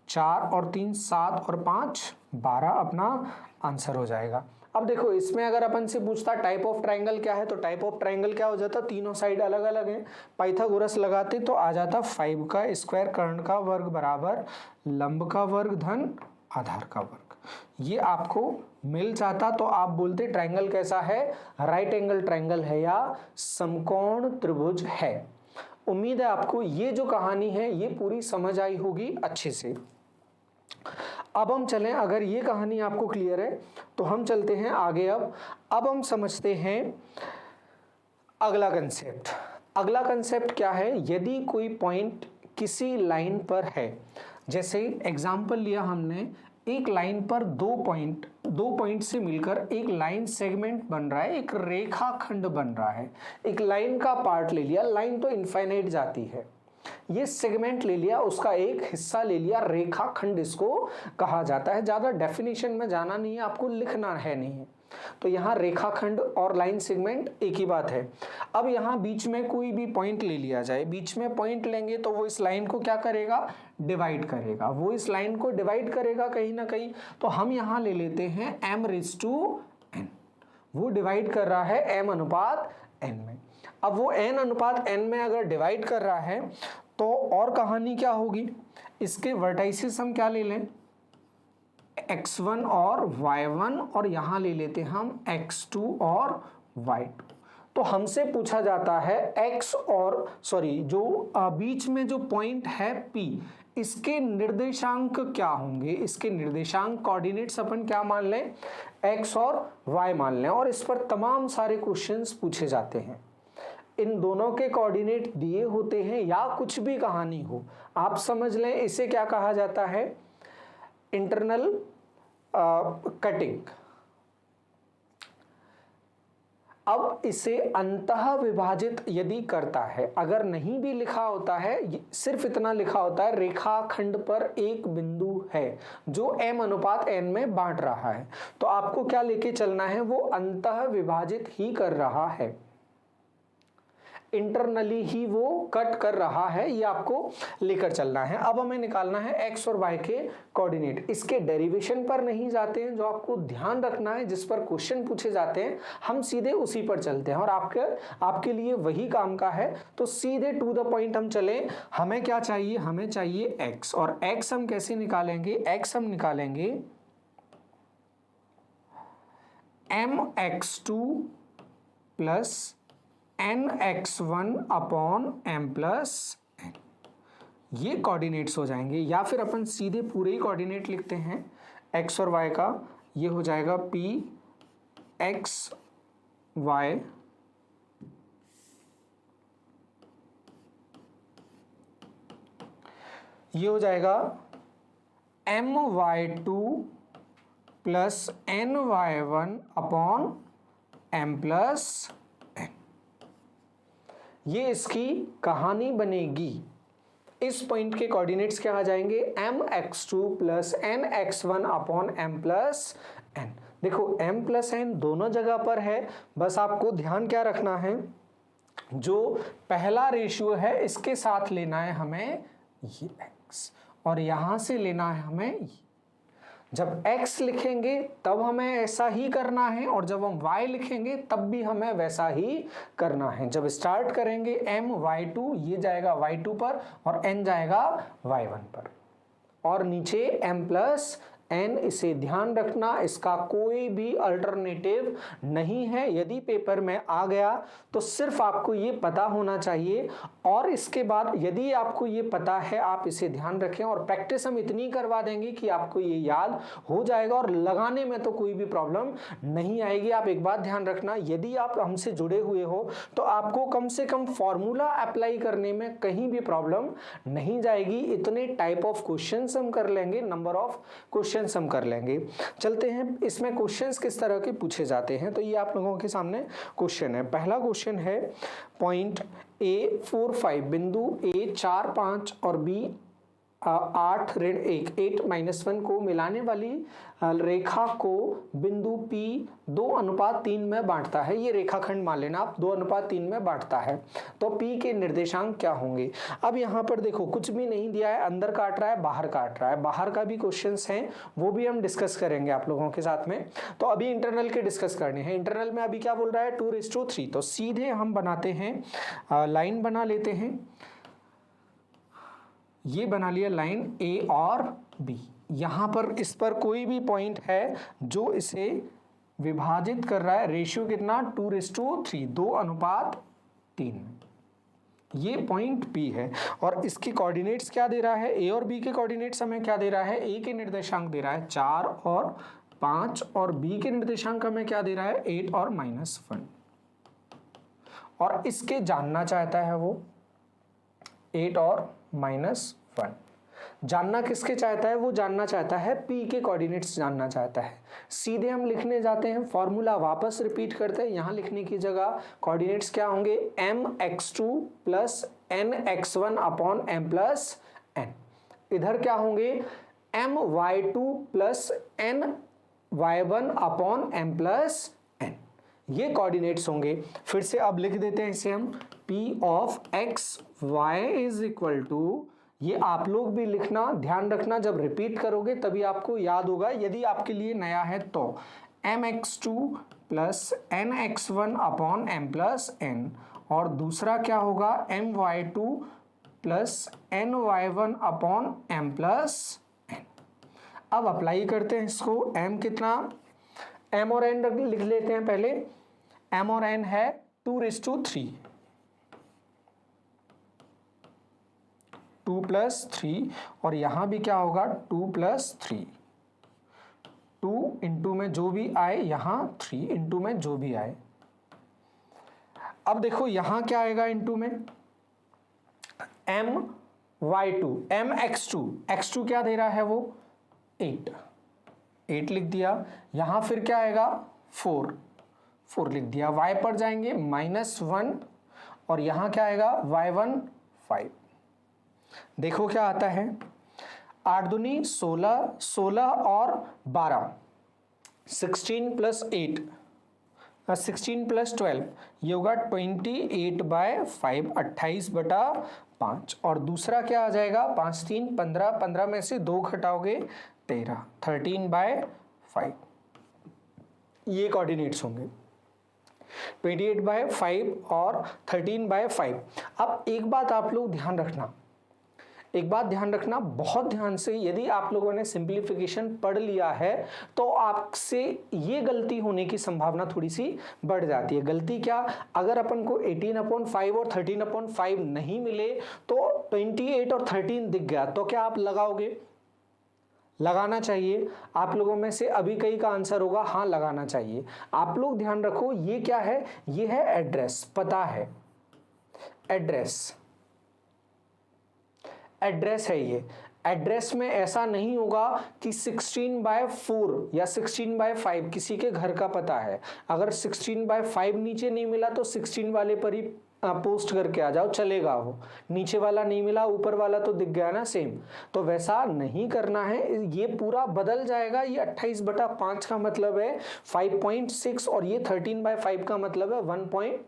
4 और 3 7 और 5 12 अपना आंसर हो जाएगा। अब देखो इसमें अगर अपन से पूछता टाइप ऑफ ट्रायंगल क्या है, तो टाइप ऑफ ट्रायंगल क्या हो जाता, तीनों साइड अलग अलग है, पाइथागोरस लगाते तो आ जाता 5 का स्क्वायर कर्ण का वर्ग बराबर लंब का वर्ग धन आधार का वर्ग। ये आपको मिल जाता तो आप बोलते ट्रायंगल कैसा है, राइट एंगल ट्रायंगल है या समकोण त्रिभुज है। उम्मीद है आपको ये जो कहानी है ये पूरी समझ आई होगी अच्छे से। अब हम चलें, अगर ये कहानी आपको क्लियर है तो हम चलते हैं आगे। अब हम समझते हैं अगला कंसेप्ट। अगला कंसेप्ट क्या है, यदि कोई पॉइंट किसी लाइन पर है, जैसे एग्जांपल लिया हमने, एक लाइन पर दो पॉइंट से मिलकर एक लाइन सेगमेंट बन रहा है, एक रेखाखंड बन रहा है। एक लाइन का पार्ट ले लिया, लाइन तो इनफाइनाइट जाती है, ये सेगमेंट ले लिया, उसका एक हिस्सा ले लिया, रेखाखंड इसको कहा जाता है। ज्यादा डेफिनेशन में जाना नहीं है, आपको लिखना है नहीं। तो यहाँ रेखाखंड और लाइन सेगमेंट एक ही बात है। अब यहाँ बीच में कोई भी पॉइंट ले लिया जाए, बीच में पॉइंट लेंगे तो वो इस लाइन को क्या करेगा, डिवाइड करेगा, वो इस लाइन को डिवाइड करेगा कहीं ना कहीं। तो हम यहाँ ले लेते हैं m/n, वो डिवाइड कर रहा है m/n में। अब वो n/n में अगर डिवाइड कर रहा है तो और कहानी क्या होगी, इसके वर्टाइसिस हम क्या ले लें, x1 और y1, और यहाँ ले लेते हैं हम x2 और y2। तो हमसे पूछा जाता है x और जो बीच में जो पॉइंट है P, इसके निर्देशांक क्या होंगे, इसके निर्देशांक कोऑर्डिनेट्स अपन क्या मान लें, एक्स और वाई मान लें, और इस पर तमाम सारे क्वेश्चंस पूछे जाते हैं। इन दोनों के कोऑर्डिनेट दिए होते हैं या कुछ भी कहानी हो, आप समझ लें इसे क्या कहा जाता है, इंटरनल कटिंग। अब इसे अंतः विभाजित यदि करता है, अगर नहीं भी लिखा होता है, सिर्फ इतना लिखा होता है रेखाखंड पर एक बिंदु है जो m अनुपात n में बांट रहा है, तो आपको क्या लेके चलना है, वो अंतः विभाजित ही कर रहा है, इंटरनली ही वो कट कर रहा है, ये आपको लेकर चलना है। अब हमें निकालना है एक्स और वाई के कोऑर्डिनेट। इसके डेरिवेशन पर नहीं जाते हैं, जो आपको ध्यान रखना है, जिस पर क्वेश्चन पूछे जाते हैं हम सीधे उसी पर चलते हैं, और आपके लिए वही काम का है। तो सीधे टू द पॉइंट हम चले। हमें क्या चाहिए, हमें चाहिए एक्स, और एक्स हम कैसे निकालेंगे, एक्स हम निकालेंगे mx2 plus nx1 upon m plus n, ये कोऑर्डिनेट्स हो जाएंगे। या फिर अपन सीधे पूरे ही कोऑर्डिनेट लिखते हैं x और y का, ये हो जाएगा p x y ये हो जाएगा my2 plus ny1 upon m plus n, ये इसकी कहानी बनेगी। इस पॉइंट के कोऑर्डिनेट्स क्या आ जाएंगे, mx2 plus nx1 upon m plus n। देखो m प्लस n दोनों जगह पर है, बस आपको ध्यान क्या रखना है, जो पहला रेशियो है इसके साथ लेना है हमें ये x, और यहां से लेना है हमें ये। जब x लिखेंगे तब हमें ऐसा ही करना है, और जब हम y लिखेंगे तब भी हमें वैसा ही करना है। जब स्टार्ट करेंगे my2, ये जाएगा y2 पर और n जाएगा y1 पर, और नीचे m प्लस n, इसे ध्यान रखना, इसका कोई भी अल्टरनेटिव नहीं है। यदि पेपर में आ गया तो सिर्फ आपको ये पता होना चाहिए, और इसके बाद यदि आपको ये पता है आप इसे ध्यान रखें, और प्रैक्टिस हम इतनी करवा देंगे कि आपको ये याद हो जाएगा, और लगाने में तो कोई भी प्रॉब्लम नहीं आएगी। आप एक बात ध्यान रखना, यदि आप हमसे जुड़े हुए हो तो आपको कम से कम फॉर्मूला अप्लाई करने में कहीं भी प्रॉब्लम नहीं जाएगी। इतने टाइप ऑफ क्वेश्चंस हम कर लेंगे, नंबर ऑफ क्वेश्चन हम कर लेंगे। चलते हैं इसमें क्वेश्चंस किस तरह के पूछे जाते हैं। तो ये आप लोगों के सामने क्वेश्चन है। पहला क्वेश्चन है पॉइंट A45, बिंदु A 4 5 और B 8 ऋण 1 8-1 को मिलाने वाली रेखा को बिंदु P 2:3 में बांटता है। ये रेखाखंड मान लेना आप, 2:3 में बांटता है, तो P के निर्देशांक क्या होंगे। अब यहाँ पर देखो कुछ भी नहीं दिया है, अंदर काट रहा है बाहर काट रहा है, बाहर का भी क्वेश्चंस हैं, वो भी हम डिस्कस करेंगे आप लोगों के साथ में। तो अभी इंटरनल के डिस्कस करने हैं। इंटरनल में अभी क्या बोल रहा है, 2:3, तो सीधे हम बनाते हैं, लाइन बना लेते हैं। ये बना लिया लाइन A और B। यहाँ पर इस पर कोई भी पॉइंट है जो इसे विभाजित कर रहा है, रेशियो कितना, 2:3, 2:3, ये पॉइंट P है। और इसके कोऑर्डिनेट्स क्या दे रहा है, A और B के कोऑर्डिनेट्स हमें क्या दे रहा है, A के निर्देशांक दे रहा है 4 और 5, और B के निर्देशांक हमें क्या दे रहा है, 8 और -1, और इसके जानना चाहता है वो 8 और -1। जानना किसके चाहता है, वो जानना चाहता है P के कोऑर्डिनेट्स जानना चाहता है। सीधे हम लिखने जाते हैं, फॉर्मूला वापस रिपीट करते हैं। यहाँ लिखने की जगह कोऑर्डिनेट्स क्या होंगे, mx2 plus nx1 upon m plus n। इधर क्या होंगे, my2 plus ny1 upon m plus n, ये कोऑर्डिनेट्स होंगे। फिर से अब लिख देते हैं इसे हम, P of x y is equal to, ये आप लोग भी लिखना, ध्यान रखना, जब रिपीट करोगे तभी आपको याद होगा, यदि आपके लिए नया है तो mx2 plus nx1 upon m plus n, और दूसरा क्या होगा, my2 plus ny1 upon m plus n। अब अप्लाई करते हैं इसको, m कितना, m और n लिख लेते हैं पहले। m और n है 2:3, 2 प्लस 3 और यहाँ भी क्या होगा 2 प्लस 3, 2 इंटू में जो भी आए, यहाँ 3 इंटू में जो भी आए। अब देखो यहाँ क्या आएगा इंटू में, my2 mx2, x2 क्या दे रहा है वो 8 लिख दिया। यहाँ फिर क्या आएगा 4 लिख दिया। y पर जाएंगे -1 और यहाँ क्या आएगा y1 5। देखो क्या आता है, 8 दूनी 16, 16 और 12, 16 प्लस 8, 16 प्लस 12, ये होगा 28/5, 28/5। और दूसरा क्या आ जाएगा 5 3 15, 15 में से 2 घटाओगे 13, 13/5। ये कोऑर्डिनेट्स होंगे 28/5 और 13/5। अब एक बात आप लोग ध्यान रखना, बहुत ध्यान से। यदि आप लोगों ने सिंप्लीफिकेशन पढ़ लिया है तो आपसे ये गलती होने की संभावना थोड़ी सी बढ़ जाती है। गलती क्या, अगर अपन को 18/5 और 13/5 नहीं मिले तो 28 और 13 दिख गया तो क्या आप लगाओगे? लगाना चाहिए। आप लोगों में से अभी कई का आंसर होगा हाँ लगाना चाहिए। आप लोग ध्यान रखो, ये क्या है, ये है एड्रेस, पता है एड्रेस है ये। एड्रेस में ऐसा नहीं होगा कि 16/4 या 16/5 किसी के घर का पता है, अगर 16/5 नीचे नहीं मिला तो 16 वाले पर ही पोस्ट करके आ जाओ, चलेगा। वो नीचे वाला नहीं मिला, ऊपर वाला तो दिख गया ना सेम। तो वैसा नहीं करना है, ये पूरा बदल जाएगा। ये 28/5 का मतलब है 5.6 और ये 13/5 का मतलब है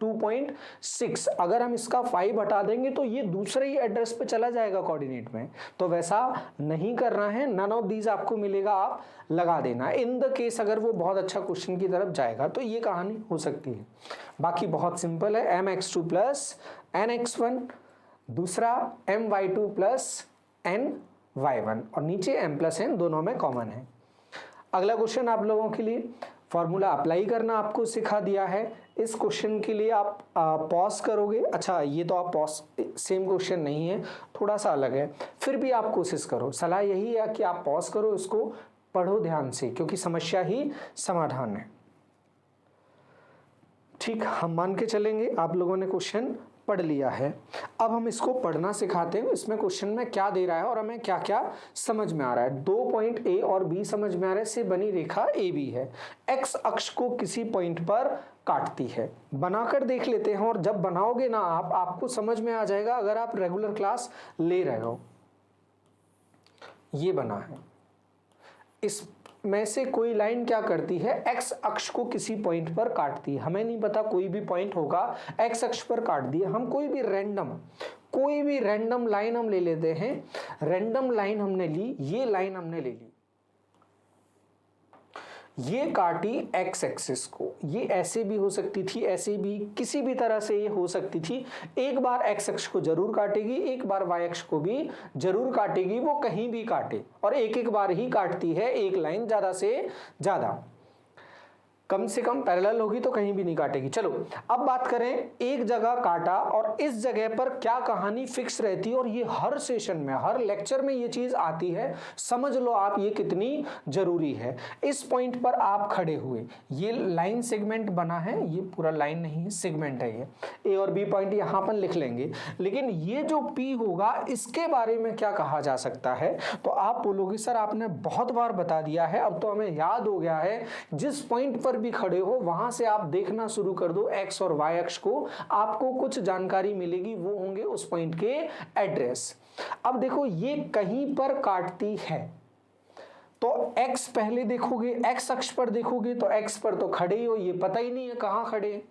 2.6। अगर हम इसका 5 हटा देंगे तो ये दूसरे ही एड्रेस पे चला जाएगा कोऑर्डिनेट में। तो वैसा नहीं करना है। नन ऑफ दीज आपको मिलेगा, आप लगा देना। इन द केस अगर वो बहुत अच्छा क्वेश्चन की तरफ जाएगा तो ये कहानी हो सकती है। बाकी बहुत सिंपल है, mx2 प्लस nx1, दूसरा my2 प्लस ny1 और नीचे m प्लस n दोनों में कॉमन है। अगला क्वेश्चन आप लोगों के लिए फॉर्मूला अप्लाई करना आपको सिखा दिया है। इस क्वेश्चन के लिए आप पॉज करोगे। अच्छा, ये तो आप पॉज, सेम क्वेश्चन नहीं है, थोड़ा सा अलग है, फिर भी आप कोशिश करो। सलाह यही है कि आप पॉज करो, इसको पढ़ो ध्यान से, क्योंकि समस्या ही समाधान है। ठीक, हम मान के चलेंगे आप लोगों ने क्वेश्चन पढ़ लिया है। अब हम इसको पढ़ना सिखाते हैं, इसमें क्वेश्चन में क्या दे रहा है और हमें क्या क्या समझ में आ रहा है। 2 पॉइंट ए और बी समझ में आ रहा है, से बनी रेखा ए बी है, एक्स अक्ष को किसी पॉइंट पर काटती है। बनाकर देख लेते हैं, और जब बनाओगे ना आपको समझ में आ जाएगा अगर आप रेगुलर क्लास ले रहे हो। ये बना है, इस में से कोई लाइन क्या करती है, एक्स अक्ष को किसी पॉइंट पर काटती है। हमें नहीं पता, कोई भी पॉइंट होगा, एक्स अक्ष पर काट दिया। हम कोई भी रैंडम लाइन हम ले लेते हैं। रैंडम लाइन हमने ली, ये लाइन हमने ले ली, ये काटी एक्स एक्सिस को। ये ऐसे भी हो सकती थी, ऐसे भी, किसी भी तरह से ये हो सकती थी। एक बार एक्स अक्ष को जरूर काटेगी, एक बार वाई अक्ष को भी जरूर काटेगी। वो कहीं भी काटे, और एक एक बार ही काटती है एक लाइन, ज्यादा से ज्यादा। कम से कम पैरेलल होगी तो कहीं भी नहीं काटेगी। चलो अब बात करें, एक जगह काटा और इस जगह पर क्या कहानी फिक्स रहती है, और ये हर सेशन में, हर लेक्चर में ये चीज आती है। समझ लो आप ये कितनी जरूरी है। इस पॉइंट पर आप खड़े हुए, ये लाइन सेगमेंट बना है, ये पूरा लाइन नहीं है, सेगमेंट है ये। ए और बी पॉइंट यहां पर लिख लेंगे, लेकिन ये जो पी होगा इसके बारे में क्या कहा जा सकता है, तो आप बोलोगे सर आपने बहुत बार बता दिया है, अब तो हमें याद हो गया है। जिस पॉइंट पर भी खड़े हो वहां से आप देखना शुरू कर दो एक्स और वाई अक्ष को, आपको कुछ जानकारी मिलेगी, वो होंगे उस पॉइंट के एड्रेस। अब देखो ये कहीं पर काटती है, तो x पहले देखोगे, x अक्ष पर देखोगे तो x पर तो खड़े ही हो, ये पता ही नहीं है कहां खड़े,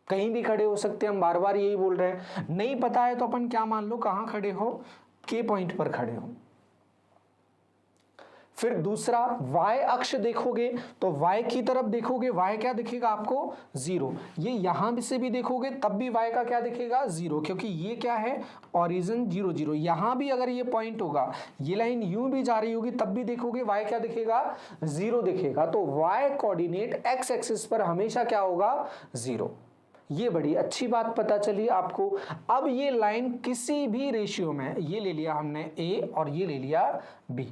कहीं भी खड़े हो सकते हैं। हम बार बार यही बोल रहे हैं, नहीं पता है तो अपन क्या मान लो, कहां खड़े हो, के पॉइंट पर खड़े हो। फिर दूसरा y अक्ष देखोगे तो y की तरफ देखोगे, y क्या दिखेगा आपको 0। ये यहां भी से भी देखोगे तब भी y का क्या दिखेगा 0, क्योंकि ये क्या है ओरिजिन 0 0। यहां भी अगर ये पॉइंट होगा, ये लाइन यूं भी जा रही होगी तब भी देखोगे y क्या दिखेगा 0 दिखेगा। तो y कोऑर्डिनेट x एक्सिस पर हमेशा क्या होगा 0। ये बड़ी अच्छी बात पता चली आपको। अब ये लाइन किसी भी रेशियो में, ये ले लिया हमने A और ये ले लिया B।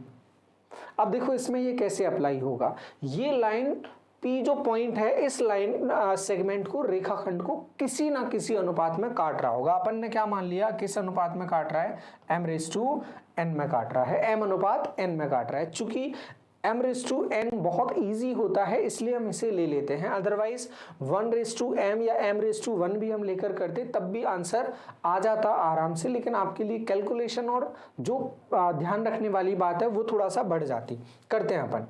अब देखो इसमें ये कैसे अप्लाई होगा, ये लाइन P जो पॉइंट है इस लाइन सेगमेंट को, रेखाखंड को किसी ना किसी अनुपात में काट रहा होगा। अपन ने क्या मान लिया, किस अनुपात में काट रहा है, m/n में काट रहा है, m अनुपात n में काट रहा है। चूंकि m/n बहुत इजी होता है इसलिए हम इसे ले लेते हैं, अदरवाइज 1/m या m/1 भी हम लेकर करते तब भी आंसर आ जाता आराम से, लेकिन आपके लिए कैलकुलेशन और जो ध्यान रखने वाली बात है वो थोड़ा सा बढ़ जाती। करते हैं अपन,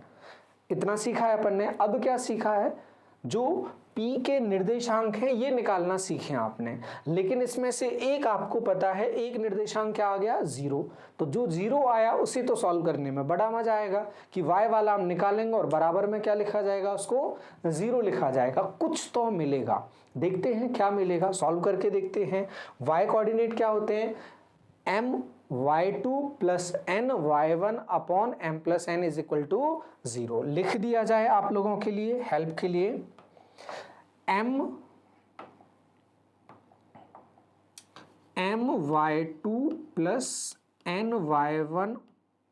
इतना सीखा है अपन ने। अब क्या सीखा है, जो P के निर्देशांक हैं ये निकालना सीखे आपने, लेकिन इसमें से एक आपको पता है, एक निर्देशांक क्या आ गया, 0। तो जो 0 आया उसे तो सॉल्व करने में बड़ा मजा आएगा कि y वाला हम निकालेंगे और बराबर में क्या लिखा जाएगा, उसको 0 लिखा जाएगा। कुछ तो मिलेगा, देखते हैं क्या मिलेगा, सॉल्व करके देखते हैं। y कोऑर्डिनेट क्या होते हैं, my2 plus n y1 upon m plus n is equal to 0। लिख दिया जाए आप लोगों के लिए, हेल्प के लिए, my2 plus n y1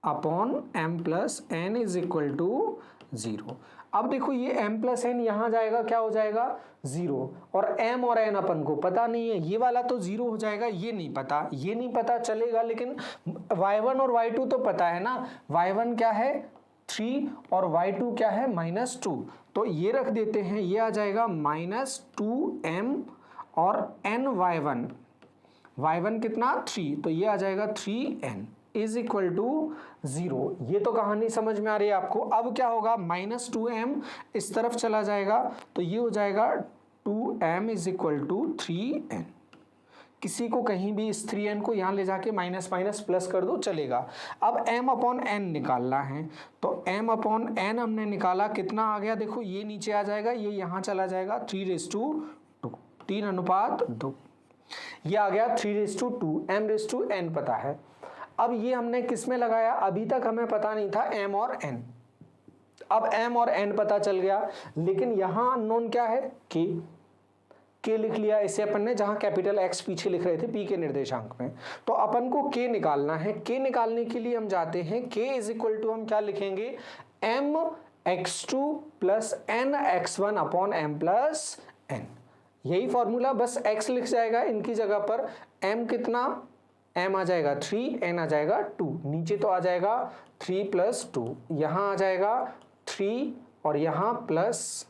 upon m plus n is equal to 0। अब देखो ये m प्लस n यहाँ जाएगा, क्या हो जाएगा, 0, और m और n अपन को पता नहीं है, ये वाला तो 0 हो जाएगा, ये नहीं पता, ये नहीं पता चलेगा, लेकिन y1 और y2 तो पता है ना। y1 क्या है 3 और y2 क्या है -2, तो ये रख देते हैं, ये आ जाएगा -2m और n y1 कितना 3, तो ये आ जाएगा 3n इज इक्वल टू 0। ये तो कहानी समझ में आ रही है आपको। अब क्या होगा, -2m इस तरफ चला जाएगा तो ये हो जाएगा 2m is equal to 3n। किसी को कहीं भी इस 3n को यहाँ ले जाके माइनस माइनस प्लस कर दो चलेगा। अब m अपॉन n निकालना है, तो m अपॉन n हमने निकाला, कितना आ गया, देखो ये नीचे आ जाएगा, ये यहाँ चला जाएगा, 3/2, 3:2, ये आ गया 3/2, m/n पता है। अब ये हमने किस में लगाया, अभी तक हमें पता नहीं था m और n, अब m और n पता चल गया, लेकिन यहाँ अननोन क्या है, k लिख लिया इसे अपन ने, जहां कैपिटल X पीछे लिख रहे थे P के निर्देशांक में। तो अपन को k निकालना है, k निकालने के लिए हम जाते हैं, k इज इक्वल टू हम क्या लिखेंगे, mx2 plus nx1 upon m plus n। यही फॉर्मूला, बस x लिख जाएगा इनकी जगह पर, m कितना, m आ जाएगा 3, n आ जाएगा 2, नीचे तो आ जाएगा 3 + 2, यहाँ आ जाएगा 3 और यहाँ प्लस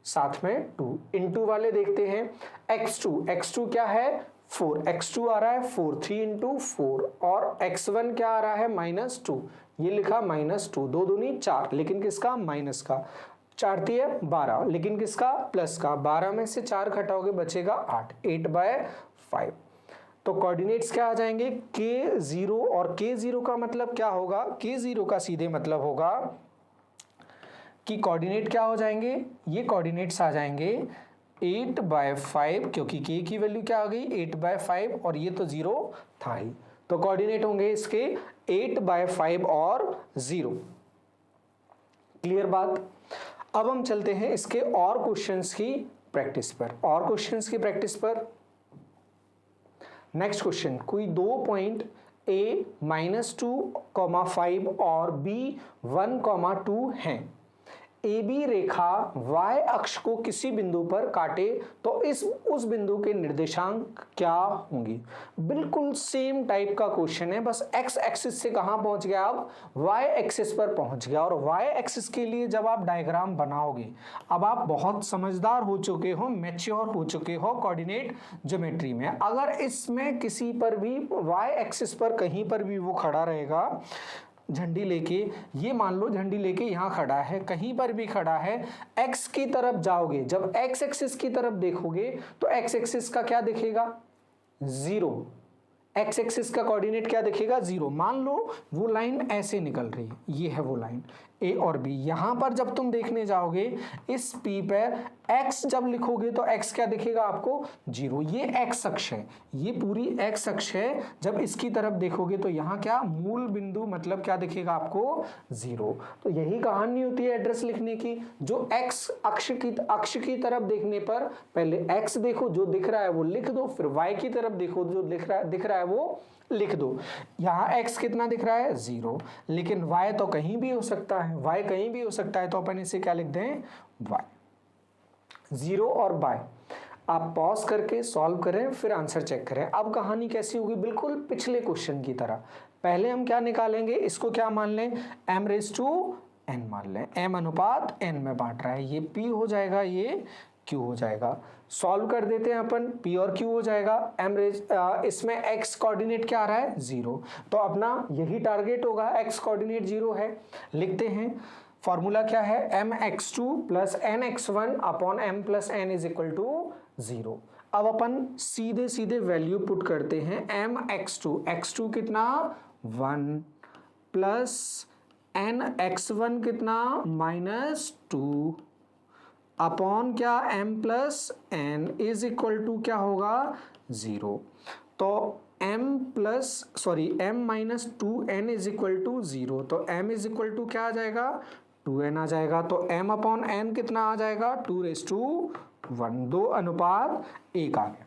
साथ में 2, इंटू वाले देखते हैं, x2 क्या है 4, x2 आ रहा है 4, 3 × 4, और x1 क्या आ रहा है -2, ये लिखा -2, 2 दूनी 4, लेकिन किसका, माइनस का, 4 × 12, लेकिन किसका, प्लस का, 12 में से 4 घटाओगे बचेगा 8, 8/5। तो कोऑर्डिनेट्स क्या आ जाएंगे, k0, और k0 का मतलब क्या होगा, k0 का सीधे मतलब होगा कि कोऑर्डिनेट क्या हो जाएंगे, ये कोऑर्डिनेट्स आ जाएंगे 8/5, क्योंकि k की वैल्यू क्या आ गई 8/5 और ये तो 0 था ही, तो कोऑर्डिनेट होंगे इसके 8/5 और 0। क्लियर बात। अब हम चलते हैं इसके और क्वेश्चंस की प्रैक्टिस पर, नेक्स्ट क्वेश्चन, कोई 2 पॉइंट A -2, 5 और B 1, 2 हैं। AB रेखा y अक्ष को किसी बिंदु पर काटे तो उस बिंदु के निर्देशांक क्या होंगे। बिल्कुल सेम टाइप का क्वेश्चन है, बस x एक्सिस से कहां पहुंच गया, अब y एक्सिस पर पहुंच गया। और y एक्सिस के लिए जब आप डायग्राम बनाओगे, अब आप बहुत समझदार हो चुके हो, मैच्योर हो चुके हो कोऑर्डिनेट ज्योमेट्री में। अगर इसमें किसी पर भी y एक्सिस पर कहीं पर भी वो खड़ा रहेगा झंडी लेके, ये मान लो झंडी लेके यहाँ खड़ा है, कहीं पर भी खड़ा है, x की तरफ जाओगे, जब x एक्सिस की तरफ देखोगे तो x एक्सिस का क्या दिखेगा, 0, x एक्सिस का कोऑर्डिनेट क्या दिखेगा, 0। मान लो वो लाइन ऐसे निकल रही है, ये है वो लाइन, ए और बी। यहां पर जब तुम देखने जाओगे इस पी पर x जब लिखोगे तो x क्या दिखेगा आपको 0। ये x अक्ष है, ये पूरी x अक्ष है। जब इसकी तरफ देखोगे तो यहाँ क्या मूल बिंदु मतलब क्या दिखेगा आपको 0। तो यही कहानी होती है एड्रेस लिखने की। जो x अक्ष की तरफ देखने पर पहले x देखो, जो दिख रहा है वो लिख दो, फिर y की तरफ देखो, जो दिख रहा है वो लिख दो। यहाँ x कितना दिख रहा है 0, लेकिन y तो कहीं भी हो सकता है, y कहीं भी हो सकता है, तो अपन इसे क्या लिख दें y। 0 और y आप पॉज करके सॉल्व करें, फिर आंसर चेक करें। अब कहानी कैसी होगी, बिल्कुल पिछले क्वेश्चन की तरह। पहले हम क्या निकालेंगे, इसको क्या मान लें m⁻n मान लें, m अनुपात n में बांट रहा है, ये p हो जाएगा, ये q हो जाएगा। सॉल्व कर देते हैं अपन, p और q हो जाएगा। इसमें x कोऑर्डिनेट क्या आ रहा है 0, तो अपना यही टारगेट होगा, x कोऑर्डिनेट 0 है। लिखते हैं फॉर्मूला क्या है, mx2 plus nx1 upon m plus n is equal to 0। अब अपन सीधे सीधे वैल्यू पुट करते हैं, x2 कितना 1 प्लस nx1 कितना -2 अपॉन क्या m plus n is equal to क्या होगा 0। तो m minus 2n is equal to 0, तो m इज इक्वल टू क्या आ जाएगा 2n आ जाएगा। तो m अपॉन n कितना आ जाएगा 2:1, 2 अनुपात 1 आ गया,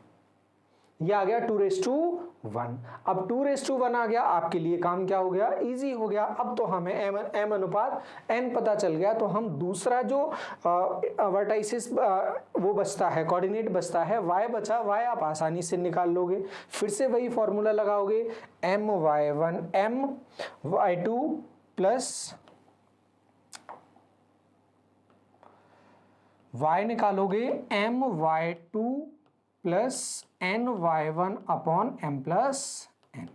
ये आ गया 2:1। अब 2:1 आ गया, आपके लिए काम क्या हो गया, इजी हो गया। अब तो हमें m अनुपात n पता चल गया, तो हम दूसरा जो वर्टाइसिस वो बचता है, कोऑर्डिनेट बचता है y बचा, y आप आसानी से निकाल लोगे। फिर से वही फॉर्मूला लगाओगे, my1 my2 प्लस y निकालोगे my2 plus ny1 upon m plus n।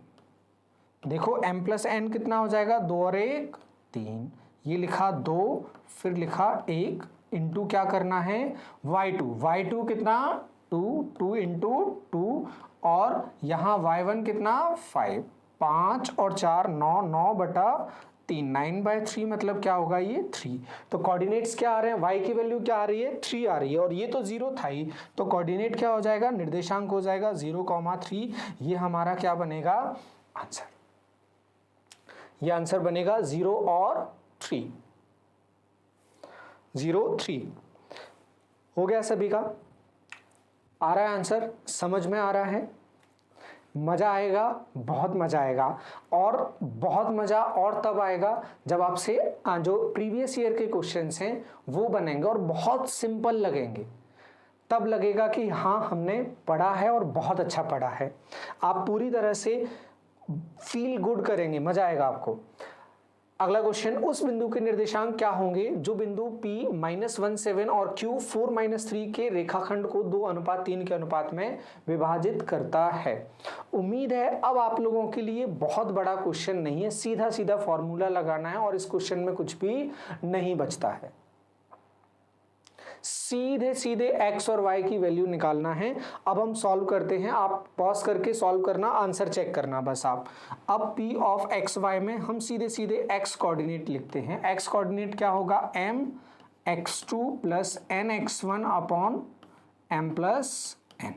देखो m प्लस n कितना हो जाएगा, 2 और 1 3, ये लिखा 2 फिर लिखा 1 इंटू क्या करना है y2 कितना 2 इंटू 2 और यहाँ y1 कितना 5 और 4 9/3 9/3 मतलब क्या होगा ये 3। तो कोऑर्डिनेट्स क्या आ रहे हैं, y की वैल्यू क्या आ रही है 3 आ रही है, और ये तो 0 था ही, तो कोऑर्डिनेट क्या हो जाएगा, निर्देशांक हो जाएगा 0,3। ये हमारा क्या बनेगा आंसर, ये आंसर बनेगा 0 और 3 हो गया। सभी का आ रहा है आंसर, समझ में आ रहा है, मज़ा आएगा, बहुत मज़ा आएगा। और बहुत मज़ा और तब आएगा जब आपसे जो प्रीवियस ईयर के क्वेश्चंस हैं वो बनेंगे और बहुत सिंपल लगेंगे। तब लगेगा कि हाँ हमने पढ़ा है और बहुत अच्छा पढ़ा है। आप पूरी तरह से फील गुड करेंगे, मज़ा आएगा आपको। अगला क्वेश्चन, उस बिंदु के निर्देशांक क्या होंगे जो बिंदु P -17 और Q 4-3 के रेखाखंड को 2:3 के अनुपात में विभाजित करता है। उम्मीद है अब आप लोगों के लिए बहुत बड़ा क्वेश्चन नहीं है, सीधा सीधा फॉर्मूला लगाना है और इस क्वेश्चन में कुछ भी नहीं बचता है। सीधे सीधे x और y की वैल्यू निकालना है। अब हम सॉल्व करते हैं, आप पॉज करके सॉल्व करना, आंसर चेक करना बस आप। अब p ऑफ x y में हम सीधे सीधे x कोऑर्डिनेट लिखते हैं। x कोऑर्डिनेट क्या होगा, mx2 plus nx1 upon m plus n।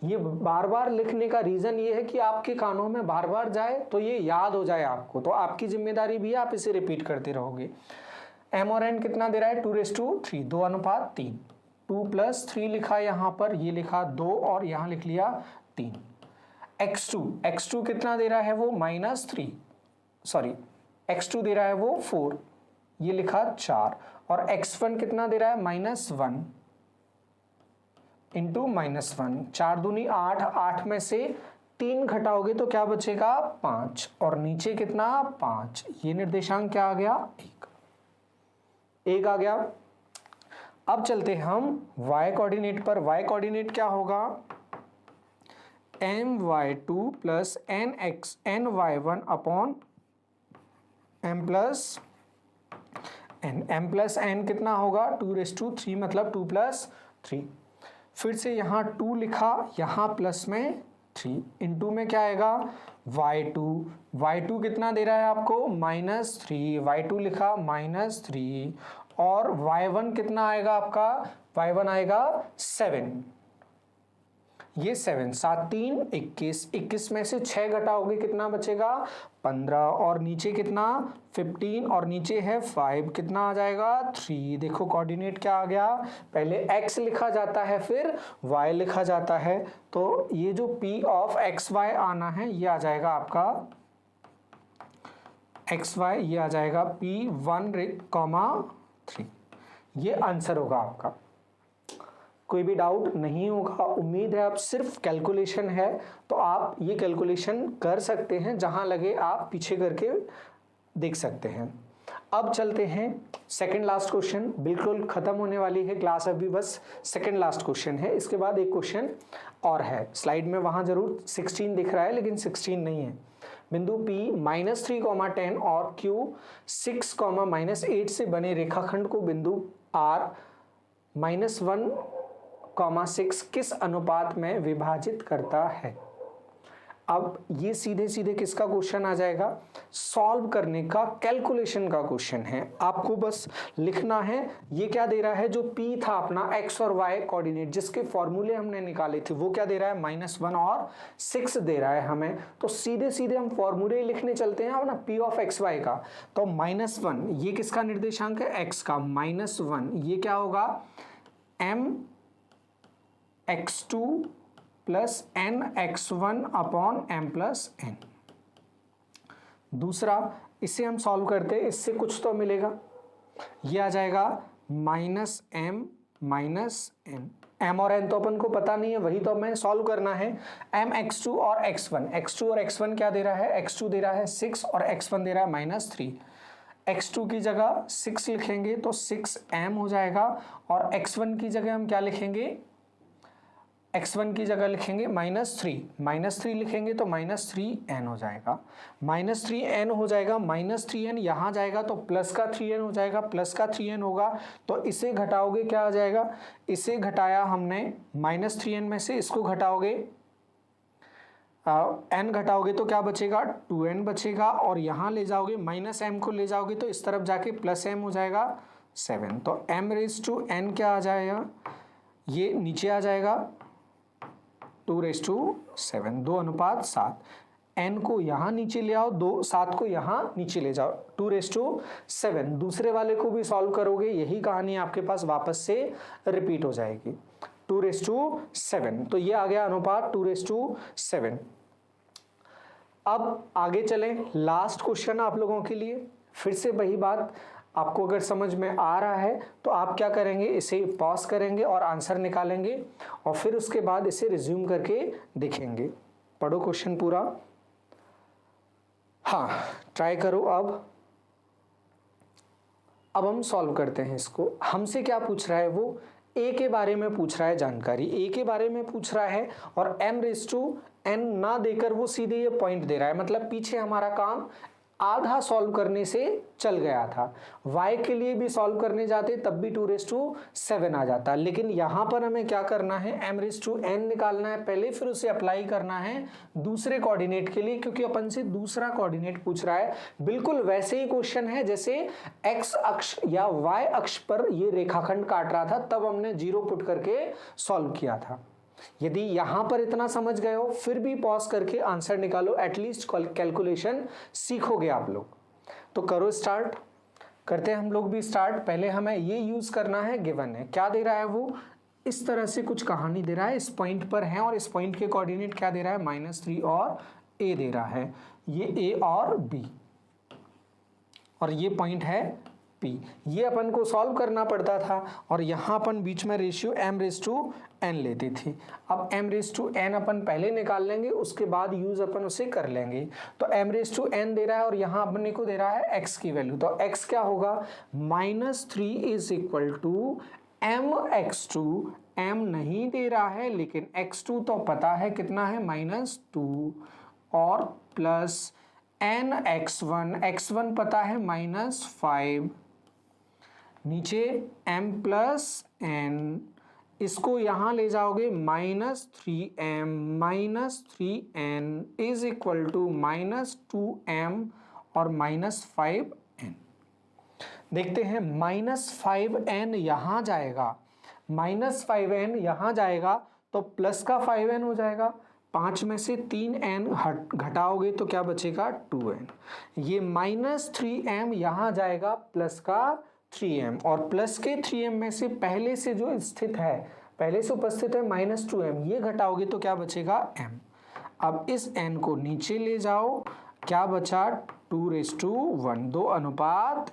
ये बार बार लिखने का रीजन ये है कि आपके कानों में बार बार जाए तो ये याद हो जाए आपको, तो आपकी जिम्मेदारी भी है, आप इसे रिपीट करते रहोगे। m और n कितना दे रहा है 2:3, 2:3। 2 प्लस 3 लिखा यहाँ पर, ये लिखा 2 और यहाँ लिख लिया 3। x2 कितना दे रहा है वो -3, सॉरी x2 दे रहा है वो 4, ये लिखा 4 और x1 कितना दे रहा है -1 इंटू -1, 4 दूनी 8, 8 में से 3 घटाओगे तो क्या बचेगा 5 और नीचे कितना 5, ये निर्देशांक क्या आ गया 1 आ गया। अब चलते हम y कोऑर्डिनेट पर। y कोऑर्डिनेट क्या होगा, my2 plus ny1 upon m plus n। m plus n कितना होगा 2:3 मतलब 2 + 3। फिर से यहाँ 2 लिखा, यहाँ प्लस में 3 इंटू में क्या आएगा y2 कितना दे रहा है आपको -3, y2 लिखा -3 और y1 कितना आएगा आपका, y1 आएगा 7, ये 7, 7 3 21, 21 में से 6 घटाओगे कितना बचेगा 15 और नीचे कितना 15 और नीचे है 5, कितना आ जाएगा 3। देखो कोऑर्डिनेट क्या आ गया, पहले x लिखा जाता है फिर y लिखा जाता है, तो ये जो p ऑफ एक्स वाई आना है ये आ जाएगा आपका एक्स वाई, ये आ जाएगा P1,3, ये आंसर होगा आपका। कोई भी डाउट नहीं होगा, उम्मीद है। अब सिर्फ कैलकुलेशन है तो आप ये कैलकुलेशन कर सकते हैं, जहां लगे आप पीछे करके देख सकते हैं। अब चलते हैं सेकंड लास्ट क्वेश्चन, बिल्कुल खत्म होने वाली है क्लास, अभी बस सेकंड लास्ट क्वेश्चन है, इसके बाद एक क्वेश्चन और है। स्लाइड में वहां जरूर 16 दिख रहा है लेकिन 16 नहीं है। बिंदु P -3,10 और Q 6,-8 से बने रेखाखंड को बिंदु R -1,6 किस अनुपात में विभाजित करता है। अब ये सीधे सीधे किसका क्वेश्चन आ जाएगा, सॉल्व करने का, कैलकुलेशन का क्वेश्चन है। आपको बस लिखना है ये क्या दे रहा है, जो P था अपना x और y कोऑर्डिनेट जिसके फॉर्मूले हमने निकाले थे वो क्या दे रहा है -1 और 6 दे रहा है हमें, तो सीधे सीधे हम फॉर्मूले लिखने चलते हैं अपना P ऑफ एक्स वाई का। तो -1 ये किसका निर्देशांक है, x का, -1 ये क्या होगा mx2 plus nx1 upon m+n। दूसरा इसे हम सॉल्व करते हैं, इससे कुछ तो मिलेगा, ये आ जाएगा -m -n, m और n तो अपन को पता नहीं है, वही तो हमें सॉल्व करना है। mx2 और x1 और x1 क्या दे रहा है, x2 दे रहा है 6 और x1 दे रहा है -3। x2 की जगह 6 लिखेंगे तो 6m हो जाएगा और x1 की जगह हम क्या लिखेंगे, x1 की जगह लिखेंगे -3 लिखेंगे तो -3n हो जाएगा, -3n हो जाएगा, -3n यहाँ जाएगा तो प्लस का 3n हो जाएगा, प्लस का 3n होगा तो इसे घटाओगे क्या आ जाएगा, इसे घटाया हमने -3n में से, इसको घटाओगे n घटाओगे तो क्या बचेगा 2n बचेगा और यहाँ ले जाओगे -m को ले जाओगे तो इस तरफ जाके +m हो जाएगा 7। तो m⁻n क्या आ जाएगा, ये नीचे आ जाएगा 2:7, 2:7। n को यहाँ नीचे ले आओ, 7 को यहाँ नीचे ले जाओ, 2:7। दूसरे वाले को भी सॉल्व करोगे, यही कहानी आपके पास वापस से रिपीट हो जाएगी, 2:7। तो ये आ गया अनुपात 2:7। अब आगे चलें, लास्ट क्वेश्चन आप लोगों के लिए, फिर से वही बात, आपको अगर समझ में आ रहा है तो आप क्या करेंगे, इसे पॉज करेंगे और आंसर निकालेंगे और फिर उसके बाद इसे रिज्यूम करके देखेंगे। पढ़ो क्वेश्चन पूरा, हाँ ट्राई करो। अब हम सॉल्व करते हैं इसको। हमसे क्या पूछ रहा है, वो a के बारे में पूछ रहा है, जानकारी a के बारे में पूछ रहा है और m⁻n ना देकर वो सीधे ये पॉइंट दे रहा है, मतलब पीछे हमारा काम आधा सॉल्व करने से चल गया था। y के लिए भी सॉल्व करने जाते तब भी 2:7 आ जाता, लेकिन यहाँ पर हमें क्या करना है, m⁻n निकालना है पहले, फिर उसे अप्लाई करना है दूसरे कोऑर्डिनेट के लिए, क्योंकि अपन से दूसरा कोऑर्डिनेट पूछ रहा है। बिल्कुल वैसे ही क्वेश्चन है जैसे x अक्ष या y अक्ष पर ये रेखाखंड काट रहा था, तब हमने 0 पुट करके सॉल्व किया था। यदि यहां पर इतना समझ गए हो फिर भी पॉज करके आंसर निकालो, एटलीस्ट कैलकुलेशन सीखोगे आप लोग। तो करो स्टार्ट, करते हैं हम लोग भी स्टार्ट। पहले हमें ये यूज करना है, गिवन है, क्या दे रहा है वो, इस तरह से कुछ कहानी दे रहा है, इस पॉइंट पर है और इस पॉइंट के कोऑर्डिनेट क्या दे रहा है, -3 और a दे रहा है, ये a और b और ये पॉइंट है P। ये अपन को सॉल्व करना पड़ता था और यहाँ अपन बीच में रेशियो m⁻n लेती थी। अब m⁻n अपन पहले निकाल लेंगे, उसके बाद यूज अपन उसे कर लेंगे। तो m⁻n दे रहा है और यहाँ अपने को दे रहा है x की वैल्यू, तो x क्या होगा, -3 = mx2, m नहीं दे रहा है लेकिन x2 तो पता है कितना है, -2 और प्लस nx1, x1 पता है -5, नीचे m+n, इसको यहाँ ले जाओगे -3m is equal to -2m और -5n। देखते हैं -5n यहाँ जाएगा, -5n यहाँ जाएगा तो प्लस का 5n हो जाएगा। 5 में से 3n घटाओगे तो क्या बचेगा 2n। ये -3m यहाँ जाएगा प्लस का 3m, और प्लस के 3m में से पहले से जो स्थित है, पहले से उपस्थित है -2m, ये घटाओगे तो क्या बचेगा m। अब इस n को नीचे ले जाओ, क्या बचा 2:1, 2:1।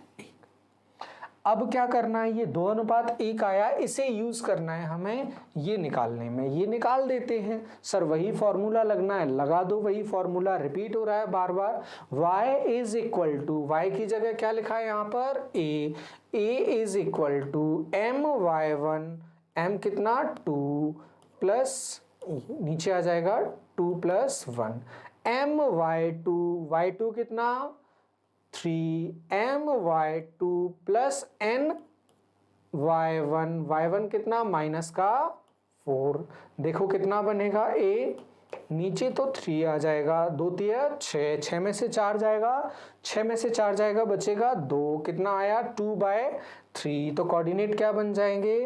अब क्या करना है, ये 2:1 आया, इसे यूज करना है हमें ये निकालने में। ये निकाल देते हैं। सर वही फॉर्मूला लगना है, लगा दो वही फॉर्मूला, रिपीट हो रहा है बार बार। y is equal to, y की जगह क्या लिखा है यहाँ पर a is equal to my1, m कितना 2 प्लस, नीचे आ जाएगा 2 + 1, my2 कितना 3my2 प्लस ny1 कितना माइनस का 4। देखो कितना बनेगा a, नीचे तो 3 आ जाएगा, 2 × 6, 6 में से 4 जाएगा, 6 में से 4 जाएगा, बचेगा 2, कितना आया 2/3। तो कोऑर्डिनेट क्या बन जाएंगे,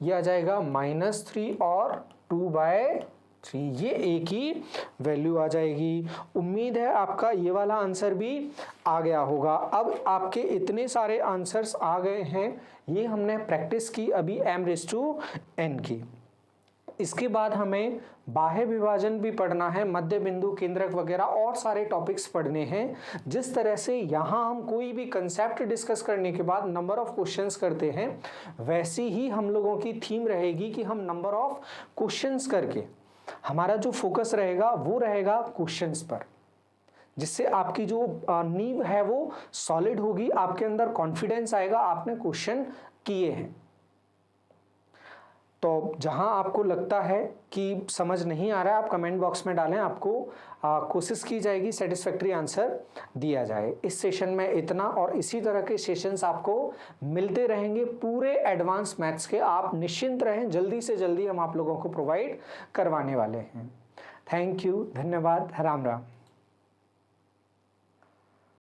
ये आ जाएगा -3 और 2/3, ये एक ही वैल्यू आ जाएगी। उम्मीद है आपका ये वाला आंसर भी आ गया होगा। अब आपके इतने सारे आंसर्स आ गए हैं, ये हमने प्रैक्टिस की अभी m⁻n की। इसके बाद हमें बाह्य विभाजन भी पढ़ना है, मध्य बिंदु, केंद्रक वगैरह और सारे टॉपिक्स पढ़ने हैं। जिस तरह से यहाँ हम कोई भी कंसेप्ट डिस्कस करने के बाद नंबर ऑफ क्वेश्चंस करते हैं, वैसी ही हम लोगों की थीम रहेगी कि हम नंबर ऑफ क्वेश्चंस करके, हमारा जो फोकस रहेगा वो रहेगा क्वेश्चंस पर, जिससे आपकी जो नींव है वो सॉलिड होगी, आपके अंदर कॉन्फिडेंस आएगा, आपने क्वेश्चन किए हैं। तो जहां आपको लगता है कि समझ नहीं आ रहा है, आप कमेंट बॉक्स में डालें, आपको कोशिश की जाएगी सेटिस्फैक्ट्री आंसर दिया जाए। इस सेशन में इतना, और इसी तरह के सेशंस आपको मिलते रहेंगे पूरे एडवांस मैथ्स के। आप निश्चिंत रहें, जल्दी से जल्दी हम आप लोगों को प्रोवाइड करवाने वाले हैं। थैंक यू, धन्यवाद, राम राम।